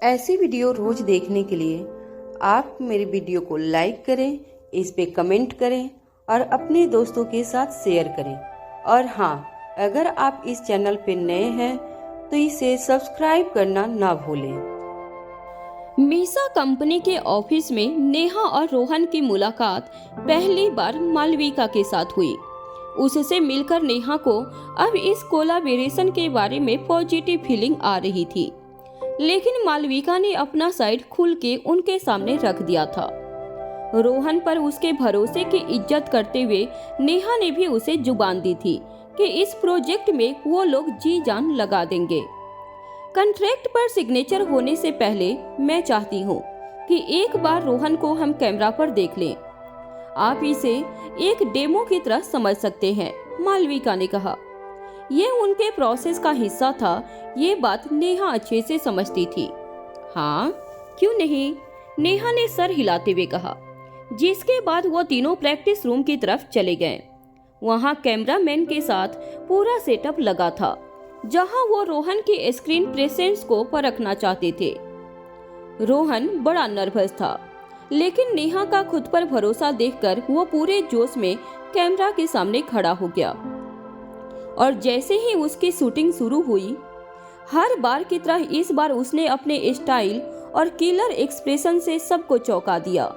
ऐसी वीडियो रोज देखने के लिए आप मेरे वीडियो को लाइक करें, इस पे कमेंट करें और अपने दोस्तों के साथ शेयर करें। और हाँ, अगर आप इस चैनल पे नए हैं तो इसे सब्सक्राइब करना ना भूलें। मीसा कंपनी के ऑफिस में नेहा और रोहन की मुलाकात पहली बार मालविका के साथ हुई। उससे मिलकर नेहा को अब इस कोलाबोरेशन के बारे में पॉजिटिव फीलिंग आ रही थी, लेकिन मालविका ने अपना साइड खुल के उनके सामने रख दिया था। रोहन पर उसके भरोसे की इज्जत करते हुए नेहा ने भी उसे जुबान दी थी कि इस प्रोजेक्ट में वो लोग जी जान लगा देंगे। कॉन्ट्रैक्ट पर सिग्नेचर होने से पहले मैं चाहती हूँ कि एक बार रोहन को हम कैमरा पर देख लें। आप इसे एक डेमो की तरह समझ सकते हैं, मालविका ने कहा। ये उनके प्रोसेस का हिस्सा था, ये बात नेहा अच्छे से समझती थी। हाँ, क्यों नहीं, नेहा ने सर हिलाते हुए कहा, जिसके बाद वो तीनों प्रैक्टिस रूम की तरफ चले गए। वहाँ कैमरामैन के साथ पूरा सेटअप लगा था, जहां वो रोहन की स्क्रीन प्रेजेंस को परखना चाहते थे। रोहन बड़ा नर्वस था, लेकिन नेहा का खुद पर भरोसा देखकर वो पूरे जोश में कैमरा के सामने खड़ा हो गया। और जैसे ही उसकी शूटिंग शुरू हुई, हर बार की तरह इस बार उसने अपने स्टाइल और किलर एक्सप्रेशन से सबको चौंका दिया।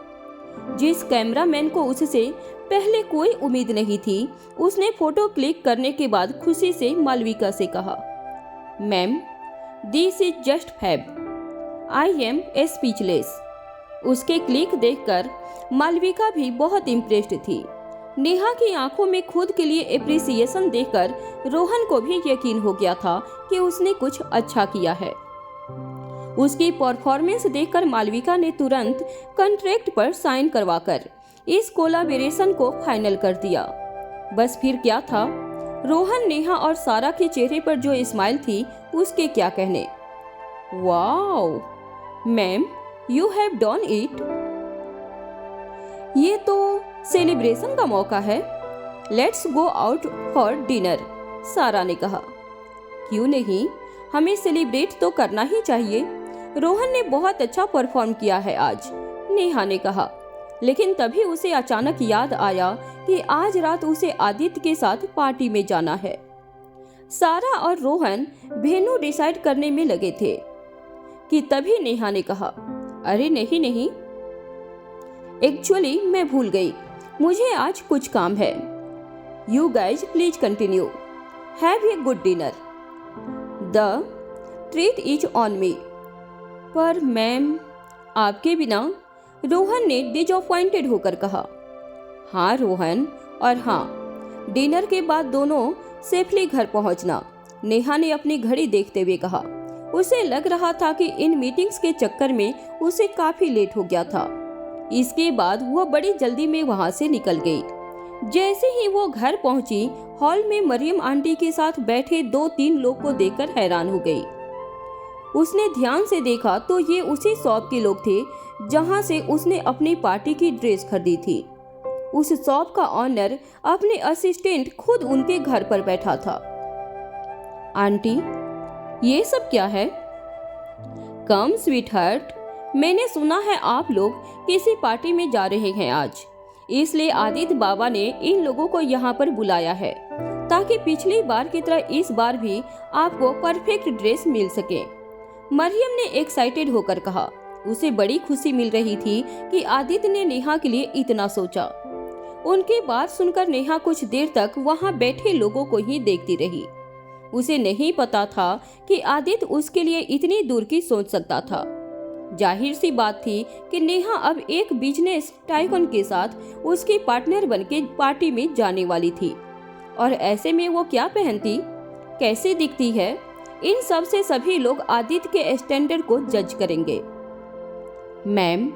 जिस कैमरामैन को उससे पहले कोई उम्मीद नहीं थी, उसने फोटो क्लिक करने के बाद खुशी से मालविका से कहा, ma'am, this is just fab, I am speechless. उसके क्लिक देखकर मालविका भी बहुत इम्प्रेस्ड थी। नेहा की आंखों में खुद के लिए एप्रिसिएशन देखकर रोहन को भी यकीन हो गया था कि उसने कुछ अच्छा किया है। उसकी परफॉर्मेंस देखकर मालविका ने तुरंत कॉन्ट्रैक्ट पर साइन करवाकर इस कोलाबोरेशन को फाइनल कर दिया। बस फिर क्या था, रोहन, नेहा और सारा के चेहरे पर जो स्माइल थी, उसके क्या कहने। Wow ma'am, you have done it. ये तो सेलिब्रेशन का मौका है, let's go out for dinner, सारा ने कहा। क्यों नहीं, हमें सेलिब्रेट तो करना ही चाहिए। रोहन ने बहुत अच्छा परफॉर्म किया है आज, नेहा ने कहा। लेकिन तभी उसे अचानक याद आया कि आज रात उसे आदित्य के साथ पार्टी में जाना है। सारा और रोहन वेन्यू डिसाइड करने में लगे थे कि तभी नेहा ने कहा, अरे नहीं नहीं, एक्चुअली मैं भूल गई, मुझे आज कुछ काम है। You guys please continue, have a good dinner, the treat is on me. पर मैम, आपके बिना, रोहन ने डिसअपॉइंटेड होकर कहा। हाँ रोहन, और हाँ, डिनर के बाद दोनों सेफली घर पहुंचना, नेहा ने अपनी घड़ी देखते हुए कहा। उसे लग रहा था कि इन मीटिंग्स के चक्कर में उसे काफी लेट हो गया था। इसके बाद वह बड़ी जल्दी में वहां से निकल गई। जैसे ही वो घर पहुंची, हॉल में मरियम आंटी के साथ बैठे 2-3 लोग को देखकर हैरान हो गई। उसने ध्यान से देखा तो ये उसी शॉप के लोग थे जहां से उसने अपनी पार्टी की ड्रेस खरीदी थी। उस शॉप का ऑनर अपने असिस्टेंट खुद उनके घर पर बैठा था। आंटी, ये सब क्या है? कम स्वीटहार्ट, मैंने सुना है आप लोग किसी पार्टी में जा रहे हैं आज, इसलिए आदित्य बाबा ने इन लोगों को यहाँ पर बुलाया है ताकि पिछली बार की तरह इस बार भी आपको परफेक्ट ड्रेस मिल सके, मरियम ने एक्साइटेड होकर कहा। उसे बड़ी खुशी मिल रही थी कि आदित्य ने नेहा के लिए इतना सोचा। उनकी बात सुनकर नेहा कुछ देर तक वहां बैठे लोगों को ही देखती रही। उसे नहीं पता था कि आदित्य उसके लिए इतनी दूर की सोच सकता था। जाहिर सी बात थी कि नेहा अब एक बिजनेस टाइकून के साथ उसकी पार्टनर बनके पार्टी में जाने वाली थी, और ऐसे में वो क्या पहनती, कैसी दिखती है, इन सब से सभी लोग आदित्य के स्टैंडर्ड को जज करेंगे। Ma'am,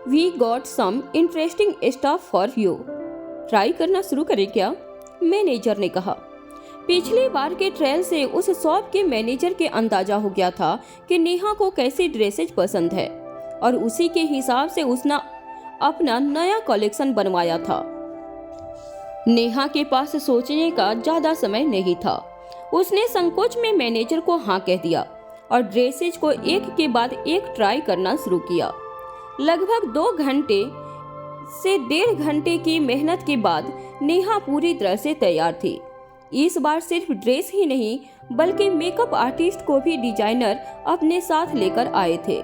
we got some interesting stuff for you, try करना शुरू करें क्या? मैनेजर ने कहा। पिछली बार के ट्रायल से उस शॉप के मैनेजर के अंदाजा हो गया था कि नेहा को कैसी ड्रेसेज पसंद है, और उसी के हिसाब से उसने अपना नया कलेक्शन बनवाया था। नेहा के पास सोचने का ज्यादा समय नहीं था। उसने संकोच में मैनेजर को हाँ कह दिया। और ड्रेसेज को एक के बाद एक ट्राई करना शुरू किया। लगभग 2 घंटे से 1.5 घंटे की मेहनत के बाद नेहा पूरी तरह से तैयार थी। इस बार सिर्फ ड्रेस ही नहीं बल्कि मेकअप आर्टिस्ट को भी डिजाइनर अपने साथ लेकर आए थे।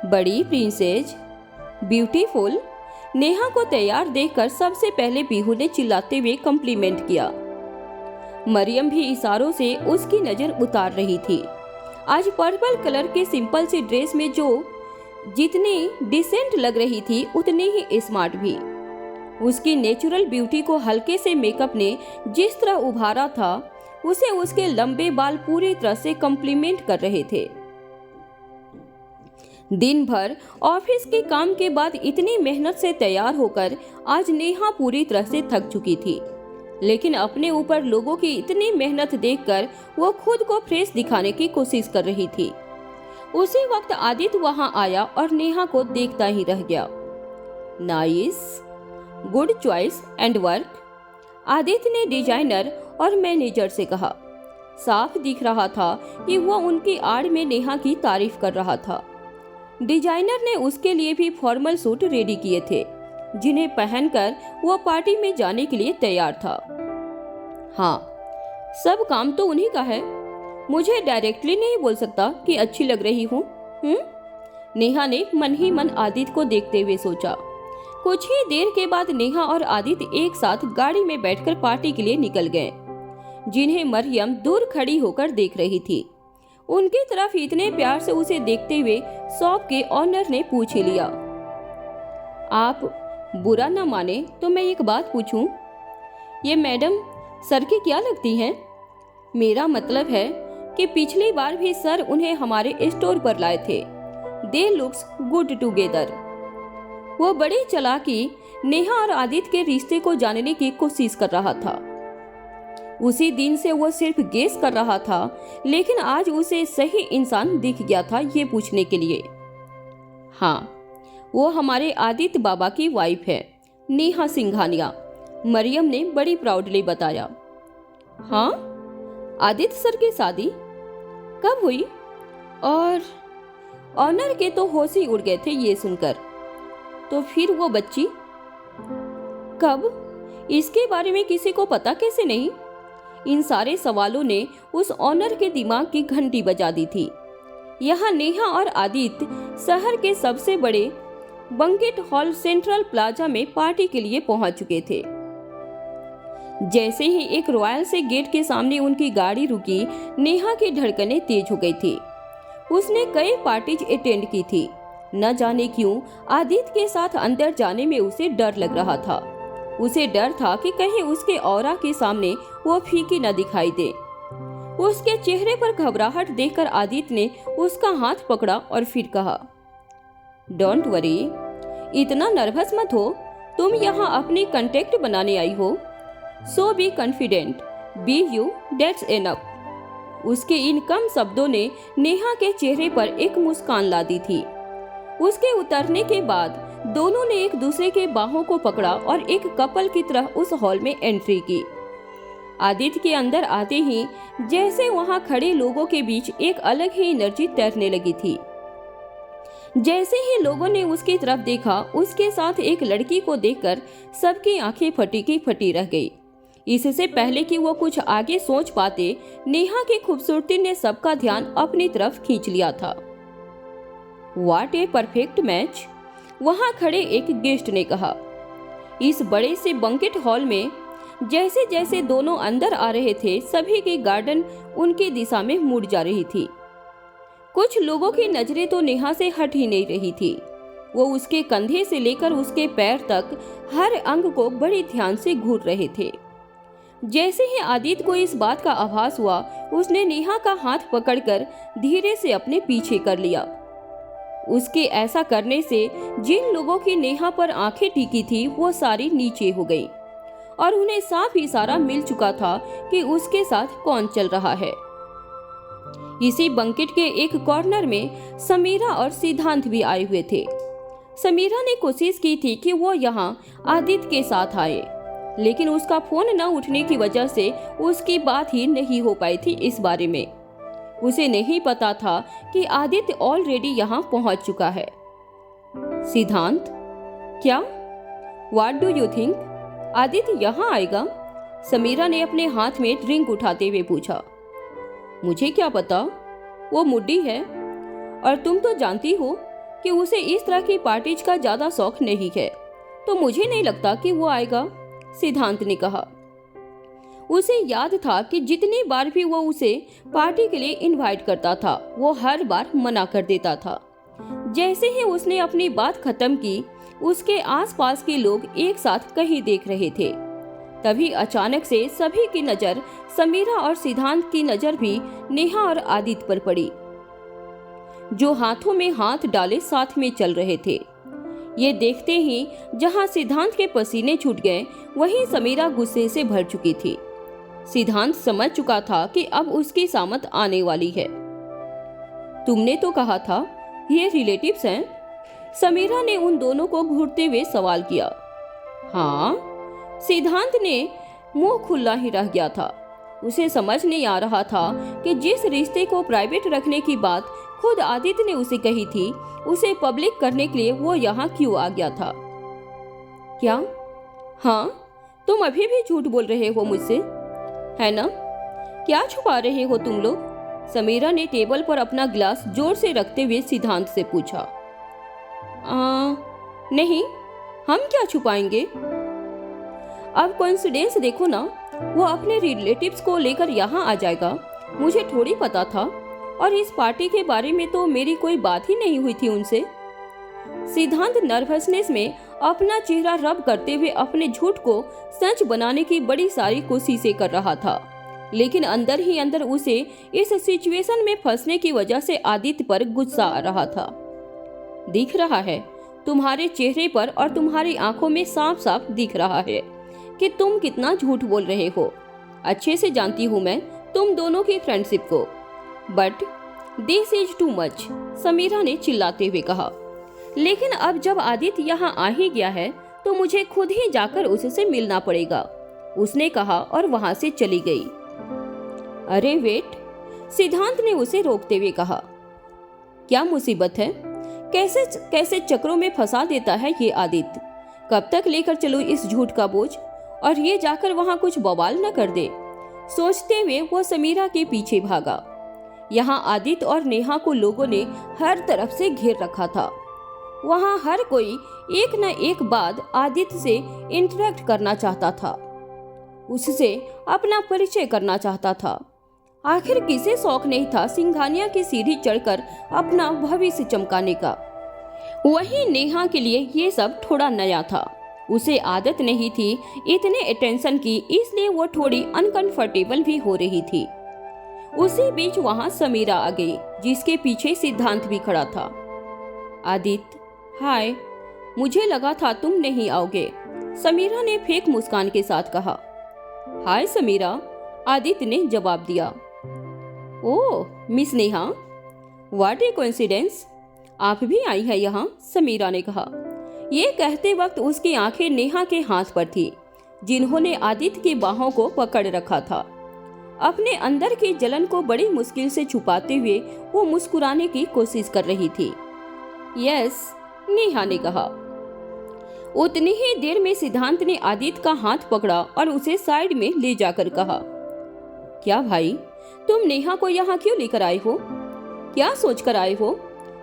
बड़ी प्रिंसेस, ब्यूटीफुल, नेहा को तैयार देखकर सबसे पहले पीहू ने चिल्लाते हुए कॉम्प्लीमेंट किया। मरियम भी इशारों से उसकी नजर उतार रही थी। आज पर्पल कलर के सिंपल सी ड्रेस में जो जितनी डिसेंट लग रही थी उतनी ही स्मार्ट भी। उसकी नेचुरल ब्यूटी को हल्के से मेकअप ने जिस तरह उभारा था उसे उसके लंबे बाल पूरी तरह से कॉम्प्लीमेंट कर रहे थे। दिन भर ऑफिस के काम के बाद इतनी मेहनत से तैयार होकर आज नेहा पूरी तरह से थक चुकी थी, लेकिन अपने ऊपर लोगों की इतनी मेहनत देखकर वो खुद को फ्रेश दिखाने की कोशिश कर रही थी। उसी वक्त आदित्य वहां आया और नेहा को देखता ही रह गया। Nice, good choice and work, Aditya ने डिजाइनर और मैनेजर से कहा। साफ दिख रहा था कि वो उनकी आड़ में नेहा की तारीफ कर रहा था। डिजाइनर ने उसके लिए भी फॉर्मल सूट रेडी किए थे, जिन्हें पहनकर वो पार्टी में जाने के लिए तैयार था। हाँ, सब काम तो उन्हीं का है, मुझे डायरेक्टली नहीं बोल सकता कि अच्छी लग रही हूँ। नेहा ने मन ही मन आदित्य को देखते हुए सोचा। कुछ ही देर के बाद नेहा और आदित्य एक साथ गाड़ी में बैठकर पार्टी के लिए निकल गए, जिन्हें मरियम दूर खड़ी होकर देख रही थी। उनकी तरफ इतने प्यार से उसे देखते हुए शॉप के ऑनर ने पूछ ही लिया। आप बुरा न माने तो मैं एक बात पूछूं? ये मैडम सर की क्या लगती हैं? मेरा मतलब है कि पिछली बार भी सर उन्हें हमारे स्टोर पर लाए थे। दे लुक्स गुड टुगेदर। वो बड़ी चालाकी नेहा और आदित्य के रिश्ते को जानने की कोशिश कर रहा था। उसी दिन से वो सिर्फ गेस कर रहा था, लेकिन आज उसे सही इंसान दिख गया था ये पूछने के लिए। हाँ, वो हमारे आदित्य बाबा की वाइफ है, नेहा सिंघानिया, मरियम ने बड़ी प्राउडली बताया। हाँ, आदित्य सर की शादी कब हुई? और ऑनर के तो होश ही उड़ गए थे ये सुनकर। तो फिर वो बच्ची कब? इसके बारे में किसी को पता कैसे नहीं? इन सारे सवालों ने उस ऑनर के दिमाग की घंटी बजा दी थी। यहाँ नेहा और आदित्य शहर के सबसे बड़े बैंक्वेट हॉल सेंट्रल प्लाजा में पार्टी के लिए पहुंच चुके थे। जैसे ही एक रॉयल से गेट के सामने उनकी गाड़ी रुकी, नेहा की धड़कनें तेज हो गई थी। उसने कई पार्टीज अटेंड की थी। न जाने क्यों आदित्य के साथ अंदर जाने में उसे डर लग रहा था। उसे डर था कि कहीं उसके ऑरा के सामने वो फीकी न दिखाई दे। उसके चेहरे पर घबराहट देखकर आदित्य ने उसका हाथ पकड़ा और फिर कहा, डोंट वरी, इतना नर्वस मत हो, तुम यहाँ अपनी कांटेक्ट बनाने आई हो। So be confident, be you, that's enough. उसके इन कम शब्दों ने नेहा के चेहरे पर एक मुस्कान ला दी थी। उसके उतरने के बाद दोनों ने एक दूसरे के बाहों को पकड़ा और एक कपल की तरह उस हॉल में एंट्री की। आदित्य के अंदर आते ही जैसे वहां खड़े लोगों के बीच एक अलग ही एनर्जी तैरने लगी थी। जैसे ही लोगों ने उसकी तरफ देखा, उसके साथ एक लड़की को देखकर सबकी आंखें फटी की फटी रह गई। इससे पहले कि वो कुछ आगे सोच पाते, नेहा की खूबसूरती ने सबका ध्यान अपनी तरफ खींच लिया था। व्हाट ए परफेक्ट मैच, वहां खड़े एक गेस्ट ने कहा। इस बड़े से बैंक्वेट हॉल में जैसे जैसे दोनों अंदर आ रहे थे, सभी की गार्डन उनकी दिशा में मुड़ जा रही थी। कुछ लोगों की नजरें तो नेहा से हट ही नहीं रही थी। वो उसके कंधे से लेकर उसके पैर तक हर अंग को बड़े ध्यान से घूर रहे थे। जैसे ही आदित्य को इस बात का आभास हुआ, उसने नेहा का हाथ पकड़कर धीरे से अपने पीछे कर लिया। उसके ऐसा करने से जिन लोगों की नेहा पर आंखें टिकी थी, वो सारी नीचे हो गईं और उन्हें साफ इशारा मिल चुका था कि उसके साथ कौन चल रहा है। इसी बैंक्वेट के एक कॉर्नर में समीरा और सिद्धांत भी आए हुए थे। समीरा ने कोशिश की थी कि वो यहाँ आदित्य के साथ आए, लेकिन उसका फोन न उठने की वजह से उसकी बात ही नहीं हो पाई थी इस बारे में। उसे नहीं पता था कि आदित्य ऑलरेडी यहाँ पहुंच चुका है। सिद्धांत, क्या? What do you think? Aditya यहाँ आएगा? समीरा ने अपने हाथ में ड्रिंक उठाते हुए पूछा। मुझे क्या पता, वो मुड्डी है और तुम तो जानती हो कि उसे इस तरह की पार्टीज का ज्यादा शौक नहीं है, तो मुझे नहीं लगता कि वो आएगा, सिद्धांत ने कहा। उसे याद था कि जितनी बार भी वो उसे पार्टी के लिए इनवाइट करता था, वो हर बार मना कर देता था। जैसे ही उसने अपनी बात खत्म की, उसके आसपास के लोग एक साथ कहीं देख रहे थे। तभी अचानक से सभी की नजर समीरा और सिद्धांत की नजर भी नेहा और आदित्य पर पड़ी, जो हाथों में हाथ डाले साथ में चल रहे थे। ये देखते ही जहां सिद्धांत के पसीने छूट गए, वहीं समीरा गुस्से से भर चुकी थी। सिद्धांत समझ चुका था कि अब उसकी सामत आने वाली है। तुमने तो कहा था ये रिलेटिव्स हैं? समीरा ने उन दोनों को घूरते हुए सवाल किया। हाँ, सिद्धांत ने मुंह खुला ही रह गया था। उसे समझ नहीं आ रहा था कि जिस रिश्ते को प्राइवेट रखने की बात खुद आदित्य ने उसे कही थी, उसे पब्लिक करने के लिए वो यहाँ क्यों आ गया था। क्या? हाँ, तुम अभी भी झूठ बोल रहे हो मुझसे, है ना? क्या छुपा रहे हो तुम लोग? समीरा ने टेबल पर अपना गिलास जोर से रखते हुए सिद्धांत से पूछा। नहीं, हम क्या छुपाएंगे? अब कोइंसिडेंस देखो ना, वो अपने रिलेटिव्स को लेकर यहाँ आ जाएगा, मुझे थोड़ी पता था। और इस पार्टी के बारे में तो मेरी कोई बात ही नहीं हुई थी उनसे। सिद्धांत नर्वसनेस में अपना चेहरा रब करते हुए अपने झूठ को सच बनाने की बड़ी सारी कोशिशें कर रहा था, लेकिन अंदर ही अंदर उसे इस सिचुएशन में फंसने की वजह से आदित्य पर गुस्सा आ रहा था। दिख रहा है तुम्हारे चेहरे पर और तुम्हारी आंखों में साफ साफ दिख रहा है कि तुम कितना झूठ बोल रहे हो। अच्छे से जानती हूँ मैं तुम दोनों की फ्रेंडशिप को, but this is too much, Sameera ने चिल्लाते हुए कहा। लेकिन अब जब आदित्य यहाँ आ ही गया है तो मुझे खुद ही जाकर उससे मिलना पड़ेगा, उसने कहा और वहां से चली गई। अरे वेट, सिद्धांत ने उसे रोकते हुए कहा। क्या मुसीबत है? कैसे कैसे चक्रों में फंसा देता है ये आदित्य। कब तक लेकर चलूं इस झूठ का बोझ, और ये जाकर वहां कुछ बवाल न कर दे। सोचते हुए वो समीरा के पीछे भागा। यहाँ आदित्य और नेहा को लोगों ने हर तरफ से घेर रखा था। वहाँ हर कोई एक न एक बाद आदित्य से इंटरेक्ट करना चाहता था, उससे अपना परिचय करना चाहता था। आखिर किसे शौक नहीं था सिंघानिया की सीढ़ी चढ़कर अपना भविष्य चमकाने का। वहीं नेहा के लिए ये सब थोड़ा नया था। उसे आदत नहीं थी इतने अटेंशन की, इसलिए वो थोड़ी अनकंफर्टेबल भी हो रही थी। उसी बीच वहां समीरा आ गई, जिसके पीछे सिद्धांत भी खड़ा था। आदित्य, हाय, मुझे लगा था तुम नहीं आओगे, समीरा ने फेक मुस्कान के साथ कहा। हाय समीरा, आदित्य ने जवाब दिया। Oh miss Neha, what a coincidence, आप भी आई है यहाँ, समीरा ने कहा। ये कहते वक्त उसकी आंखें नेहा के हाथ पर थी, जिन्होंने आदित्य की बाहों को पकड़ रखा था। अपने अंदर की जलन को बड़ी मुश्किल से छुपाते हुए वो मुस्कुराने की कोशिश कर रही थी। यस, नेहा ने कहा। उतनी ही देर में सिद्धांत ने आदित्य का हाथ पकड़ा और उसे साइड में ले जाकर कहा, क्या भाई, तुम नेहा को यहाँ क्यों लेकर आए हो? क्या सोचकर आए हो?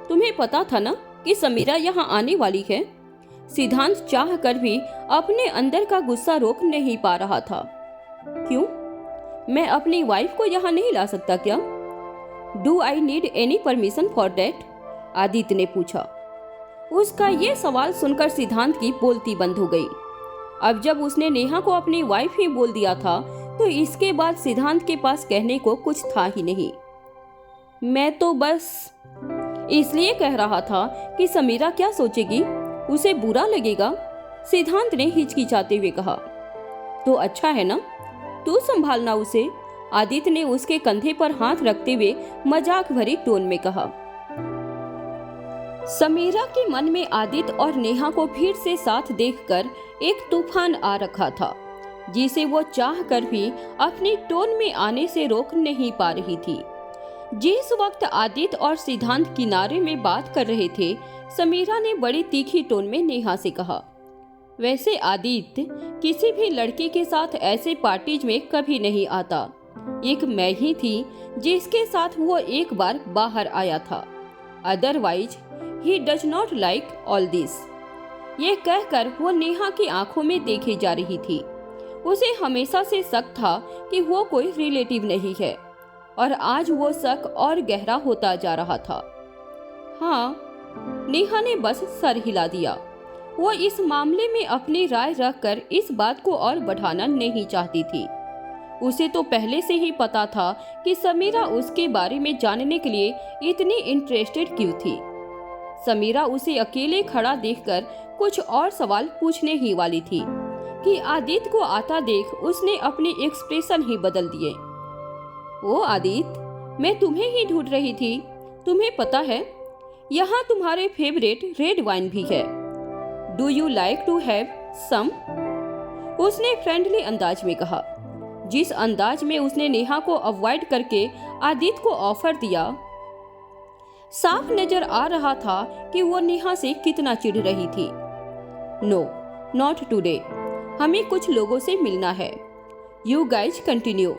तुम्हें पता था ना कि समीरा यहाँ आने वाली है? सिद्धांत चाह कर भी अपने अंदर का गुस्सा रोक नहीं पा रहा था। क्यों? मैं अपनी वाइफ को यहाँ नहीं ला सकता क्या? Do I need any permission for that? Aditya ने पूछा। उसका ये सवाल सुनकर सिद्धांत की बोलती बंद हो गई। अब जब उसने नेहा को अपनी वाइफ ही बोल दिया था, तो इसके बाद सिद्धांत के पास कहने को कुछ था ही नहीं। मैं तो बस इसलिए कह रहा था कि समीरा क्या सोचेगी, उसे बुरा लगेगा, सिद्धांत ने हिचकिचाते हुए कहा। तो अच्छा है ना, तू संभालना उसे, आदित्य ने उसके कंधे पर हाथ रखते हुए मजाक भरी टोन में कहा। समीरा के मन में आदित्य और नेहा को फिर से साथ देखकर एक तूफान आ रखा था, जिसे वो चाह कर भी अपनी टोन में आने से रोक नहीं पा रही थी। जिस वक्त आदित्य और सिद्धांत किनारे में बात कर रहे थे, समीरा ने बड़ी तीखी टोन में नेहा से कहा, वैसे आदित्य किसी भी लड़के के साथ ऐसे पार्टीज में कभी नहीं आता। एक मैं ही थी जिसके साथ वो एक बार बाहर आया था। Otherwise he does not like all this. ये कहकर वो नेहा की आंखों में देखे जा रही थी। उसे हमेशा से शक था कि वो कोई रिलेटिव नहीं है, और आज वो शक और गहरा होता जा रहा था। हाँ, नेहा ने बस सर हिला दिया। वो इस मामले में अपनी राय रखकर इस बात को और बढ़ाना नहीं चाहती थी। उसे तो पहले से ही पता था कि समीरा उसके बारे में जानने के लिए इतनी इंटरेस्टेड क्यों थी। समीरा उसे अकेले खड़ा देखकर कुछ और सवाल पूछने ही वाली थी कि आदित्य को आता देख उसने अपने एक्सप्रेशन ही बदल दिए। ओ आदित्य, मैं तुम्हें ही ढूंढ रही थी। तुम्हें पता है, यहाँ तुम्हारे फेवरेट रेड वाइन भी है। Do you like to have some? उसने फ्रेंडली अंदाज में कहा। जिस अंदाज में उसने नेहा को अवॉइड करके आदित्य को ऑफर दिया, साफ नजर आ रहा था कि वो नेहा से कितना चिढ़ रही थी। No, not today. हमें कुछ लोगों से मिलना है। You guys continue.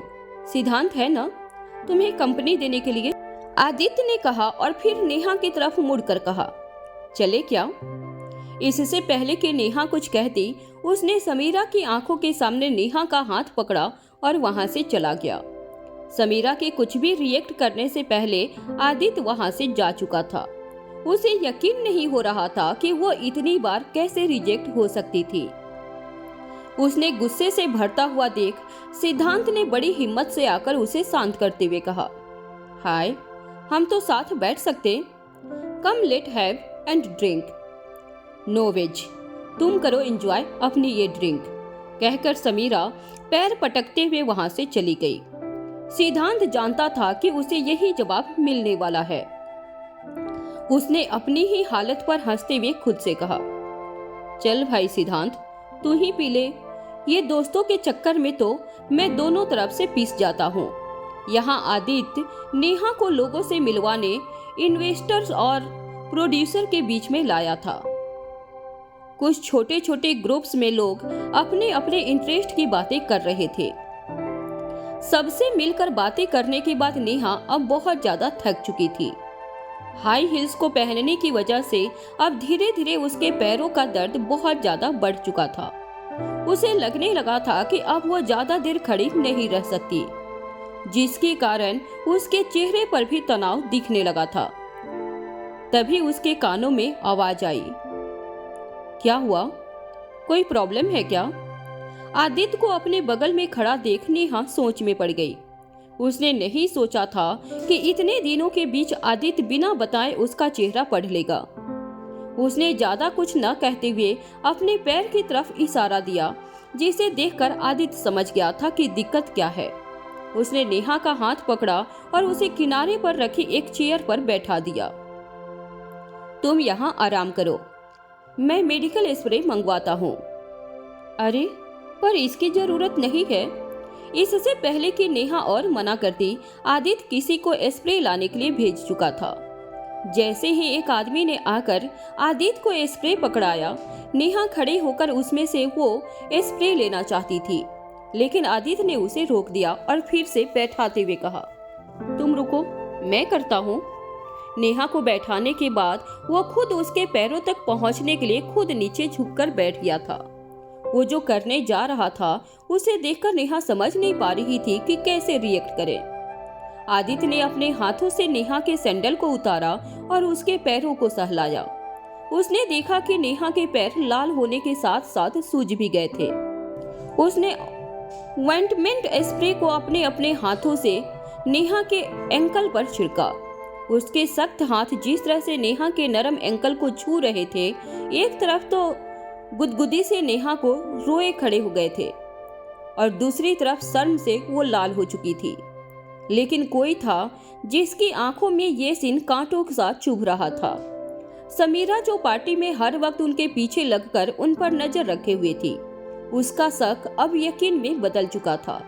सिद्धांत है ना तुम्हें कंपनी देने के लिए? आदित्य ने कहा और फिर नेहा की तरफ मुड़कर कहा, चले क्या? इससे पहले कि नेहा कुछ कहती, उसने समीरा की आंखों के सामने नेहा का हाथ पकड़ा और वहां से चला गया। समीरा के कुछ भी रिएक्ट करने से पहले आदित्य वहां से जा चुका था। उसे यकीन नहीं हो रहा था कि वो इतनी बार कैसे रिजेक्ट हो सकती थी। उसने गुस्से से भरता हुआ देख सिद्धांत ने बड़ी हिम्मत से आकर उसे शांत करते हुए कहा, हाय, हम तो साथ बैठ सकते। Come let have and drink. No ways, तुम करो एंजॉय अपनी ये ड्रिंक, कहकर समीरा पैर पटकते हुए वहां से चली गई। सिद्धांत जानता था कि उसे यही जवाब मिलने वाला है। उसने अपनी ही हालत पर हंसते हुए खुद से कहा, चल भाई सिद्धांत, तू ही पी ले। ये दोस्तों के चक्कर में तो मैं दोनों तरफ से पीस जाता हूँ। यहाँ आदित्य नेहा को लोगों से मिलवाने इन्वेस्टर्स और प्रोड्यूसर के बीच में लाया था। कुछ छोटे छोटे ग्रुप्स में लोग अपने अपने इंटरेस्ट की बातें कर रहे थे। सबसे मिलकर बातें करने के बाद नेहा अब बहुत ज्यादा थक चुकी थी। हाई हील्स को पहनने की वजह से अब धीरे धीरे उसके पैरों का दर्द बहुत ज्यादा बढ़ चुका था। उसे लगने लगा था कि अब वो ज्यादा देर खड़ी नहीं रह सकती, जिसके कारण उसके चेहरे पर भी तनाव दिखने लगा था। तभी उसके कानों में आवाज आई, क्या हुआ? कोई प्रॉब्लम है क्या? आदित्य को अपने बगल में खड़ा देख नेहा सोच में पड़ गई। उसने नहीं सोचा था कि इतने दिनों के बीच आदित्य बिना बताए उसका चेहरा पढ़ लेगा। उसने ज्यादा कुछ न कहते हुए अपने पैर की तरफ इशारा दिया, जिसे देखकर आदित्य समझ गया था कि दिक्कत क्या है। उसने नेहा का हाथ पकड़ा और उसे किनारे पर रखी एक चेयर पर बैठा दिया। तुम यहाँ आराम करो, मैं मेडिकल स्प्रे मंगवाता हूँ। अरे, पर इसकी जरूरत नहीं है। इससे पहले कि नेहा और मना करती, आदित्य किसी को स्प्रे लाने के लिए भेज चुका था। जैसे ही एक आदमी ने आकर आदित्य को स्प्रे पकड़ाया, नेहा खड़े होकर उसमें से वो स्प्रे लेना चाहती थी, लेकिन आदित्य ने उसे रोक दिया और फिर से बैठाते हुए कहा, तुम रुको, मैं करता हूँ। नेहा को बैठाने के बाद वो खुद उसके पैरों तक पहुंचने के लिए खुद नीचे झुककर बैठ गया था। वो जो करने जा रहा था उसे देखकर नेहा समझ नहीं पा रही थी कि कैसे रिएक्ट करे। आदित्य ने अपने हाथों से नेहा के सैंडल को उतारा और उसके पैरों को सहलाया। उसने देखा कि नेहा के पैर लाल होने के साथ साथ सूज भी गए थे। उसने ऑइंटमेंट स्प्रे को अपने अपने हाथों से नेहा के एंकल पर छिड़का। उसके सख्त हाथ जिस तरह से नेहा के नरम एंकल को छू रहे थे, एक तरफ तो गुदगुदी से नेहा को रोए खड़े हो गए थे और दूसरी तरफ शर्म से वो लाल हो चुकी थी। लेकिन कोई था जिसकी आंखों में ये सीन कांटों के साथ चुभ रहा था। समीरा, जो पार्टी में हर वक्त उनके पीछे लगकर उन पर नजर रखे हुए थी, उसका शक अब यकीन में बदल चुका था।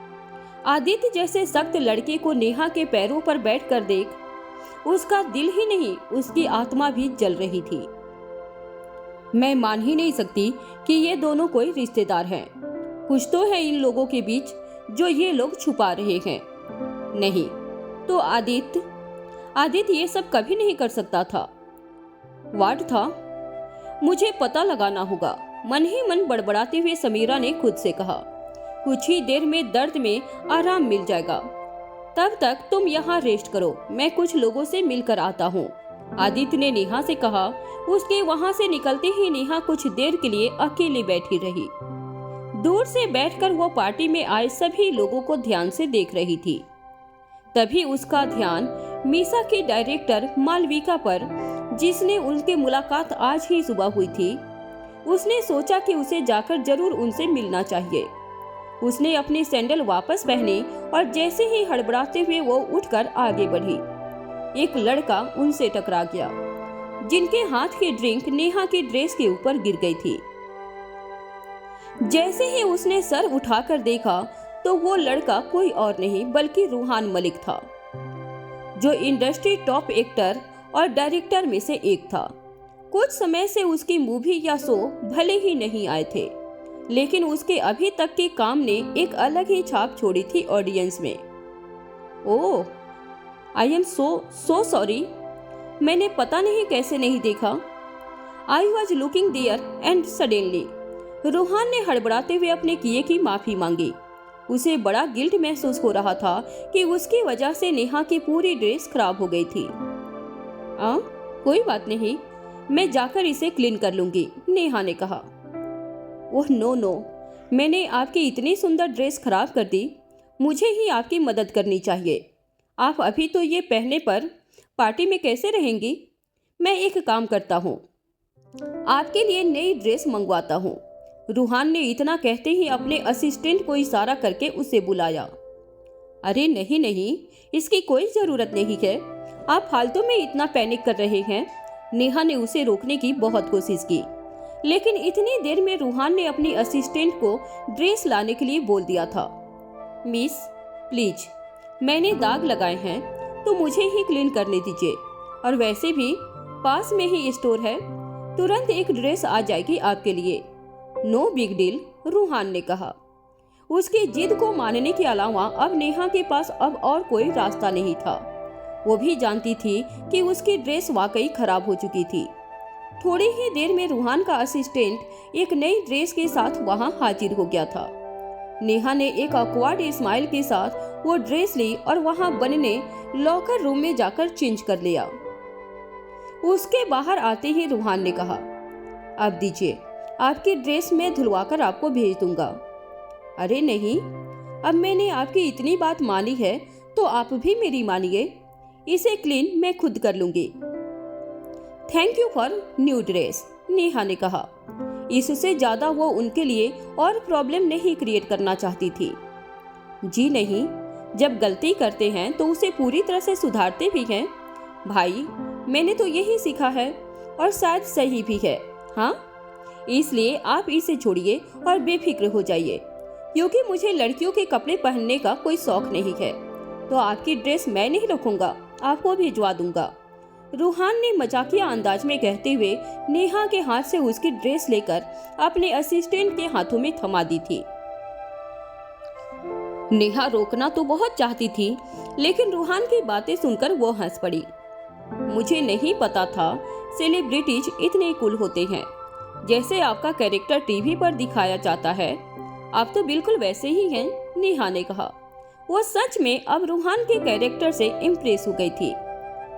आदित्य जैसे सख्त लड़के को नेहा के पैरों पर बैठकर देख उसका दिल ही नहीं उसकी आत्मा भी जल रही थी। मैं मान ही नहीं सकती कि ये दोनों कोई रिश्तेदार हैं। कुछ तो है इन लोगों के बीच जो ये लोग छुपा रहे हैं। नहीं तो आदित्य ये सब कभी नहीं कर सकता था। वाट था, मुझे पता लगाना होगा, मन ही मन बड़बड़ाते हुए समीरा ने खुद से कहा। कुछ ही देर में दर्द में आराम मिल जाएगा, तब तक तुम यहाँ रेस्ट करो, मैं कुछ लोगों से मिलकर आता हूँ। आदित्य ने नेहा से कहा। उसके वहां से निकलते ही नेहा कुछ देर के लिए अकेले बैठी रही। दूर से बैठकर वो पार्टी में आए सभी लोगों को ध्यान से देख रही थी। तभी उसका ध्यान मीसा की डायरेक्टर मालविका पर, जिसने उनकी मुलाकात आज ही सुबह हुई थी। उसने सोचा कि उसे जाकर जरूर उनसे मिलना चाहिए। उसने अपनी सैंडल वापस पहनी और जैसे ही हड़बड़ाते हुए वो उठकर आगे बढ़ी, एक लड़का उनसे टकरा गया, जिनके हाथ की ड्रिंक नेहा की ड्रेस के ऊपर गिर गई थी। जैसे ही उसने सर उठाकर देखा तो वो लड़का कोई और नहीं बल्कि रूहान मलिक था, जो इंडस्ट्री टॉप एक्टर और डायरेक्टर में से एक था। कुछ समय से उसकी मूवी या शो भले ही नहीं आए थे, लेकिन उसके अभी तक के काम ने एक अलग ही छाप छोड़ी थी ऑडियंस में। ओह, आई एम सो सॉरी, मैंने पता नहीं कैसे नहीं देखा। I was looking there and suddenly. Ruhaan ने हड़बड़ाते हुए अपने किए की माफी मांगी। उसे बड़ा गिल्ट महसूस हो रहा था कि उसकी वजह से नेहा की पूरी ड्रेस खराब हो गई थी। कोई बात नहीं, मैं जाकर इसे क्लीन कर लूंगी, नेहा ने कहा। ओह नो, मैंने आपकी इतनी सुंदर ड्रेस खराब कर दी, मुझे ही आपकी मदद करनी चाहिए। आप अभी तो ये पहनने पर पार्टी में कैसे रहेंगी? मैं एक काम करता हूँ, आपके लिए नई ड्रेस मंगवाता हूँ। रूहान ने इतना कहते ही अपने असिस्टेंट को इशारा करके उसे बुलाया। अरे नहीं, इसकी कोई जरूरत नहीं है, आप फालतू में इतना पैनिक कर रहे हैं। नेहा ने उसे रोकने की बहुत कोशिश की, लेकिन इतनी देर में रूहान ने अपनी असिस्टेंट को ड्रेस लाने के लिए बोल दिया था। मिस प्लीज, मैंने दाग लगाए हैं तो मुझे ही क्लीन करने दीजिए, और वैसे भी पास में ही स्टोर है, तुरंत एक ड्रेस आ जाएगी आपके लिए। नो बिग डील, रूहान ने कहा। उसकी जिद को मानने के अलावा अब नेहा के पास अब और कोई रास्ता नहीं था। वो भी जानती थी कि उसकी ड्रेस वाकई खराब हो चुकी थी। थोड़ी ही देर में रूहान का असिस्टेंट एक नई ड्रेस के साथ वहां हाजिर हो गया था। नेहा ने एक ऑकवर्ड स्माइल के साथ वो ड्रेस ली और वहां बनने लॉकर रूम में जाकर चेंज कर लिया। उसके बाहर आते ही रूहान ने कहा, अब दीजिए, आपकी ड्रेस मैं धुलवाकर आपको भेज दूंगा। अरे नहीं, अब मैंने आपकी इतनी बात मानी है तो आप भी मेरी मानिए, इसे क्लीन मैं खुद कर लूंगी। Thank you for new dress, Neha ने कहा। इससे ज्यादा वो उनके लिए और प्रॉब्लम नहीं क्रिएट करना चाहती थी। जी नहीं, जब गलती करते हैं तो उसे पूरी तरह से सुधारते भी हैं। भाई, मैंने तो यही सीखा है और शायद सही भी है। हाँ, इसलिए आप इसे छोड़िए और बेफिक्र हो जाइए, क्योंकि मुझे लड़कियों के कपड़े पहनने का कोई शौक नहीं है। तो आपकी ड्रेस मैं नहीं रखूंगा, आपको भिजवा दूंगा, रूहान ने मजाकिया अंदाज में कहते हुए नेहा के हाथ से उसकी ड्रेस लेकर अपने असिस्टेंट के हाथों में थमा दी थी। नेहा रोकना तो बहुत चाहती थी, लेकिन रूहान की बातें सुनकर वो हंस पड़ी। मुझे नहीं पता था सेलिब्रिटीज इतने कूल होते हैं, जैसे आपका कैरेक्टर टीवी पर दिखाया जाता है, आप तो बिल्कुल वैसे ही हैं, नेहा ने कहा। वो सच में अब रूहान के कैरेक्टर से इम्प्रेस हो गई थी,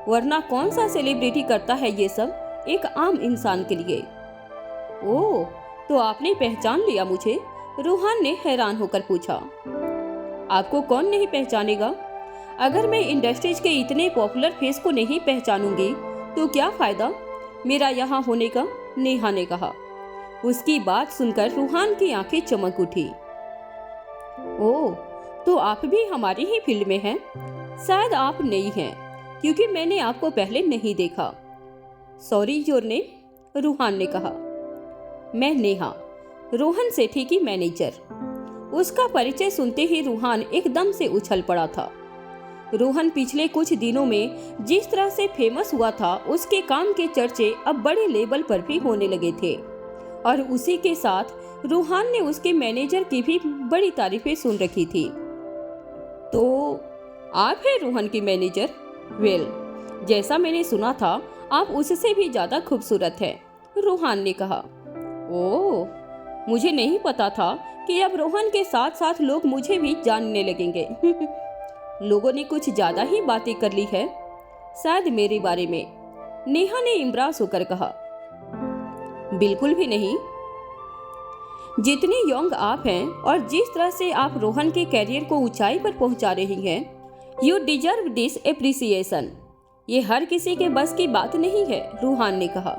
वरना कौन सा सेलिब्रिटी करता है ये सब एक आम इंसान के लिए। ओह, तो आपने पहचान लिया मुझे? रूहान ने हैरान होकर पूछा। आपको कौन नहीं पहचानेगा? अगर मैं इंडस्ट्रीज के इतने पॉपुलर फेस को नहीं पहचानूंगी तो क्या फायदा मेरा यहाँ होने का, नेहा ने कहा। उसकी बात सुनकर रूहान की आंखें चमक उठी। ओह, तो आप भी हमारी ही फील्ड में हैं? शायद आप नई हैं, क्योंकि मैंने आपको पहले नहीं देखा। सॉरी योर नेम, रूहान ने कहा। मैं नेहा, रोहन सेठी की मैनेजर। उसका परिचय सुनते ही रूहान एकदम से उछल पड़ा था। रोहन पिछले कुछ दिनों में जिस तरह से फेमस हुआ था, उसके काम के चर्चे अब बड़े लेवल पर भी होने लगे थे और उसी के साथ रूहान ने उसके मैनेजर की भी बड़ी तारीफें सुन रखी थी। तो आप हैं रोहन की मैनेजर? वेल, जैसा मैंने सुना था आप उससे भी ज्यादा खूबसूरत हैं, रूहान ने कहा। ओह, मुझे नहीं पता था कि अब रोहन के साथ साथ लोग मुझे भी जानने लगेंगे। लोगों ने कुछ ज्यादा ही बातें कर ली है शायद मेरे बारे में, नेहा ने इम्ब्रास होकर कहा। बिल्कुल भी नहीं। जितने यंग आप हैं और जिस तरह से आप रोहन के कैरियर को ऊंचाई पर पहुंचा रही हैं, यू डिजर्व दिस एप्रिसिएशन। ये हर किसी के बस की बात नहीं है, रूहान ने कहा।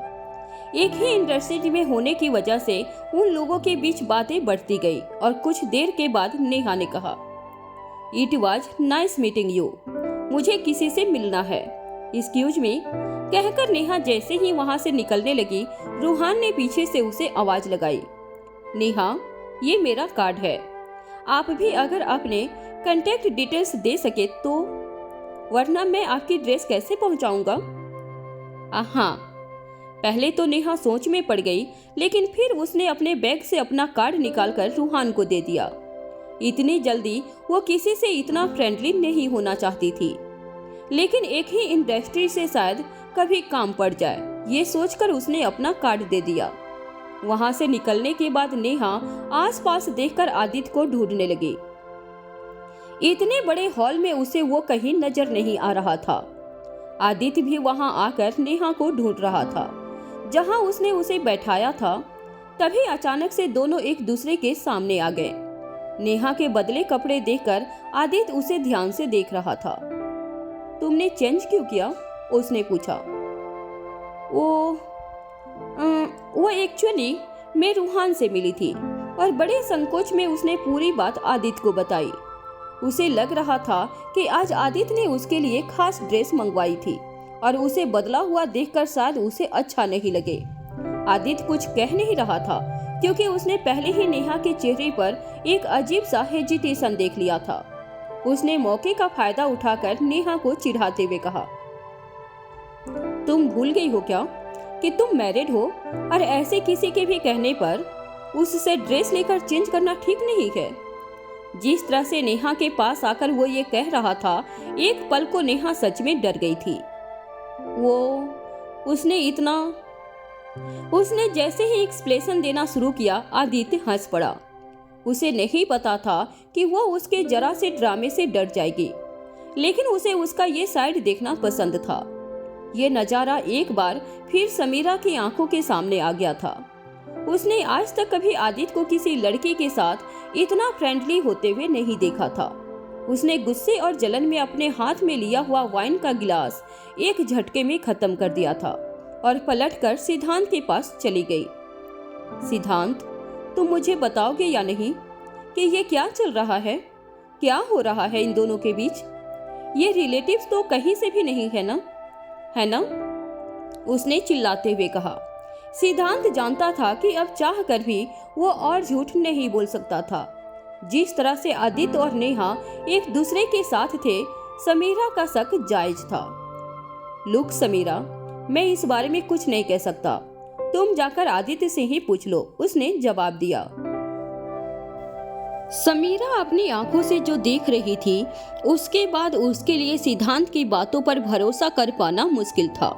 एक ही इंडस्ट्री में होने की वजह से उन लोगों के बीच बातें बढ़ती गई और कुछ देर के बाद नेहा ने कहा, it was nice meeting you. मुझे किसी से मिलना है। एक्सक्यूज मी, कहकर नेहा जैसे ही वहां से निकलने लगी, रूहान ने पीछे से उसे आवाज लगाई, नेहा, ये मेरा कार्ड है। आप भी अगर अपने कांटेक्ट डिटेल्स दे सके तो, वरना मैं आपकी ड्रेस कैसे पहुंचाऊंगा? हाँ। पहले तो नेहा सोच में पड़ गई, लेकिन फिर उसने अपने बैग से अपना कार्ड निकालकर रूहान को दे दिया। इतनी जल्दी वो किसी से इतना फ्रेंडली नहीं होना चाहती थी, लेकिन एक ही इंडस्ट्री से शायद कभी काम पड़ जाए, ये सोचकर उसने अपना कार्ड दे दिया। वहां से निकलने के बाद नेहा आसपास देखकर आदित्य को ढूंढने लगी। इतने बड़े हॉल में उसे वो कहीं नजर नहीं आ रहा था। आदित्य भी वहां आकर नेहा को ढूंढ रहा था जहां उसने उसे बैठाया था। तभी अचानक से दोनों एक दूसरे के सामने आ गए। नेहा के बदले कपड़े देखकर आदित्य उसे ध्यान से देख रहा था। तुमने चेंज क्यों किया? उसने पूछा। वो एक्चुअली मैं रूहान से मिली थी और बड़े संकोच में उसने पूरी बात आदित्य को बताई। उसे लग रहा था कि आज आदित्य ने उसके लिए खास ड्रेस मंगवाई थी और उसे बदला हुआ देखकर शायद उसे अच्छा नहीं लगे। आदित्य कुछ कह नहीं रहा था क्योंकि उसने पहले ही नेहा के चेहरे पर एक अजीब सा हेजिटेशन देख लिया था। उसने मौके का फायदा उठाकर नेहा को चिढ़ाते हुए कहा, तुम भूल गई हो क्या कि तुम मैरिड हो और ऐसे किसी के भी कहने पर उससे ड्रेस लेकर चेंज करना ठीक नहीं है। जिस तरह से नेहा के पास आकर वो ये कह रहा था, एक पल को नेहा सच में डर गई थी। उसने जैसे ही एक्सप्लेनेशन देना शुरू किया, आदित्य हंस पड़ा। उसे नहीं पता था कि वो उसके जरा से ड्रामे से डर जाएगी, लेकिन उसे उसका ये साइड देखना पसंद था। ये नजारा एक बार फिर समीरा की आंखों के सामने आ गया था। उसने आज तक कभी आदित्य को किसी लड़की के साथ इतना फ्रेंडली होते हुए नहीं देखा था। उसने गुस्से और जलन में अपने हाथ में लिया हुआ वाइन का गिलास एक झटके में खत्म कर दिया था और पलटकर सिद्धांत के पास चली गई। सिद्धांत, तुम मुझे बताओगे या नहीं कि ये क्या चल रहा है? क्या हो रहा है इन दोनों के बीच? ये रिलेटिव्स तो कहीं से भी नहीं है ना? है ना? उसने चिल्लाते हुए कहा। सिद्धांत जानता था कि अब चाह कर भी वो और झूठ नहीं बोल सकता था। जिस तरह से आदित्य और नेहा एक दूसरे के साथ थे, समीरा का शक जायज था। लुक समीरा, मैं इस बारे में कुछ नहीं कह सकता, तुम जाकर आदित्य से ही पूछ लो, उसने जवाब दिया। समीरा अपनी आंखों से जो देख रही थी, उसके बाद उसके लिए सिद्धांत की बातों पर भरोसा कर पाना मुश्किल था।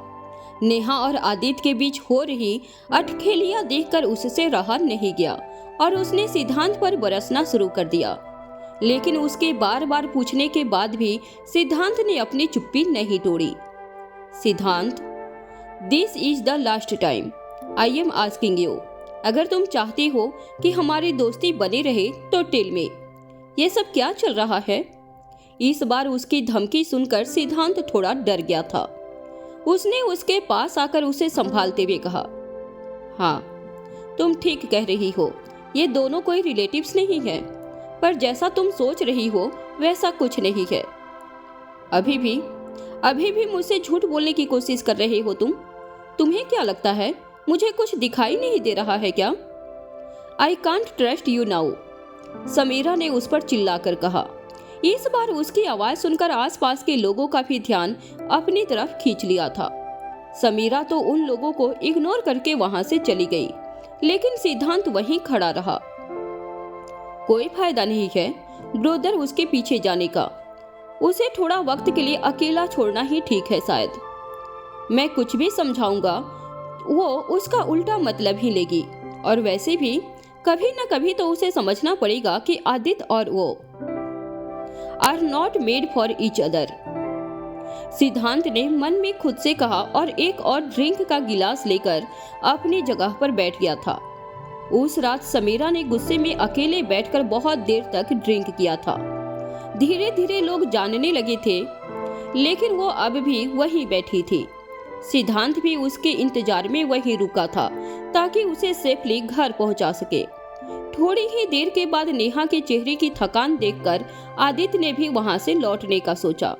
नेहा और आदित्य के बीच हो रही अटखेलियां देखकर उससे रहा नहीं गया और उसने सिद्धांत पर बरसना शुरू कर दिया। लेकिन उसके बार बार पूछने के बाद भी सिद्धांत ने अपनी चुप्पी नहीं तोड़ी। सिद्धांत, this is the last time I am asking you, अगर तुम चाहती हो कि हमारी दोस्ती बनी रहे तो टेल मी, ये सब क्या चल रहा है? इस बार उसकी धमकी सुनकर सिद्धांत थोड़ा डर गया था। उसने उसके पास आकर उसे संभालते हुए कहा, हाँ, तुम ठीक कह रही हो, ये दोनों कोई रिलेटिव्स नहीं है, पर जैसा तुम सोच रही हो वैसा कुछ नहीं है। अभी भी मुझसे झूठ बोलने की कोशिश कर रहे हो तुम? तुम्हें क्या लगता है मुझे कुछ दिखाई नहीं दे रहा है क्या? I can't trust you now, Sameera ने उस पर चिल्लाकर कहा। इस बार उसकी आवाज सुनकर आसपास के लोगों का भी ध्यान अपनी तरफ खींच लिया था। समीरा तो उन लोगों को इग्नोर करके वहां से चली गई, लेकिन सिद्धांत वहीं खड़ा रहा। कोई फायदा नहीं है ब्रोदर उसके पीछे जाने का, उसे थोड़ा वक्त के लिए अकेला छोड़ना ही ठीक है शायद। मैं कुछ भी समझाऊंगा वो उसका उल्टा मतलब ही लेगी, और वैसे भी कभी न कभी तो उसे समझना पड़ेगा कि आदित्य और वो are not made for each other. Siddhant ने मन में खुद से कहा और एक और ड्रिंक का गिलास लेकर अपनी जगह पर बैठ गया था। उस रात समीरा ने गुस्से में अकेले बैठकर बहुत देर तक ड्रिंक किया था। धीरे धीरे लोग जानने लगे थे, लेकिन वो अब भी वहीं बैठी थी। सिद्धांत भी उसके इंतजार में वहीं रुका था ताकि उसे सेफली घर पहुंचा सके। थोड़ी ही देर के बाद नेहा के चेहरे की थकान देखकर आदित्य ने भी वहां से लौटने का सोचा।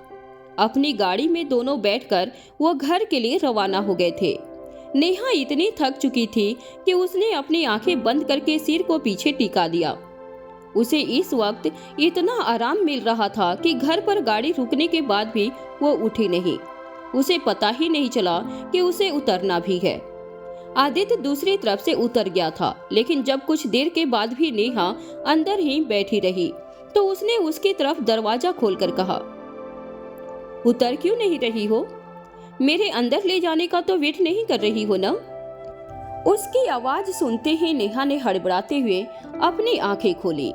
अपनी गाड़ी में दोनों बैठकर वो घर के लिए रवाना हो गए थे। नेहा इतनी थक चुकी थी कि उसने अपनी आंखें बंद करके सिर को पीछे टिका दिया। उसे इस वक्त इतना आराम मिल रहा था कि घर पर गाड़ी रुकने के बाद भी वो उठी नहीं। उसे पता ही नहीं चला कि उसे उतरना भी है। आदित्य दूसरी तरफ से उतर गया था, लेकिन जब कुछ देर के बाद भी नेहा अंदर ही बैठी रही तो उसने उसकी तरफ दरवाजा खोलकर कहा, उतर क्यों नहीं रही हो? मेरे अंदर ले जाने का तो वेट नहीं कर रही हो ना? उसकी आवाज सुनते ही नेहा ने हड़बड़ाते हुए अपनी आंखें खोली।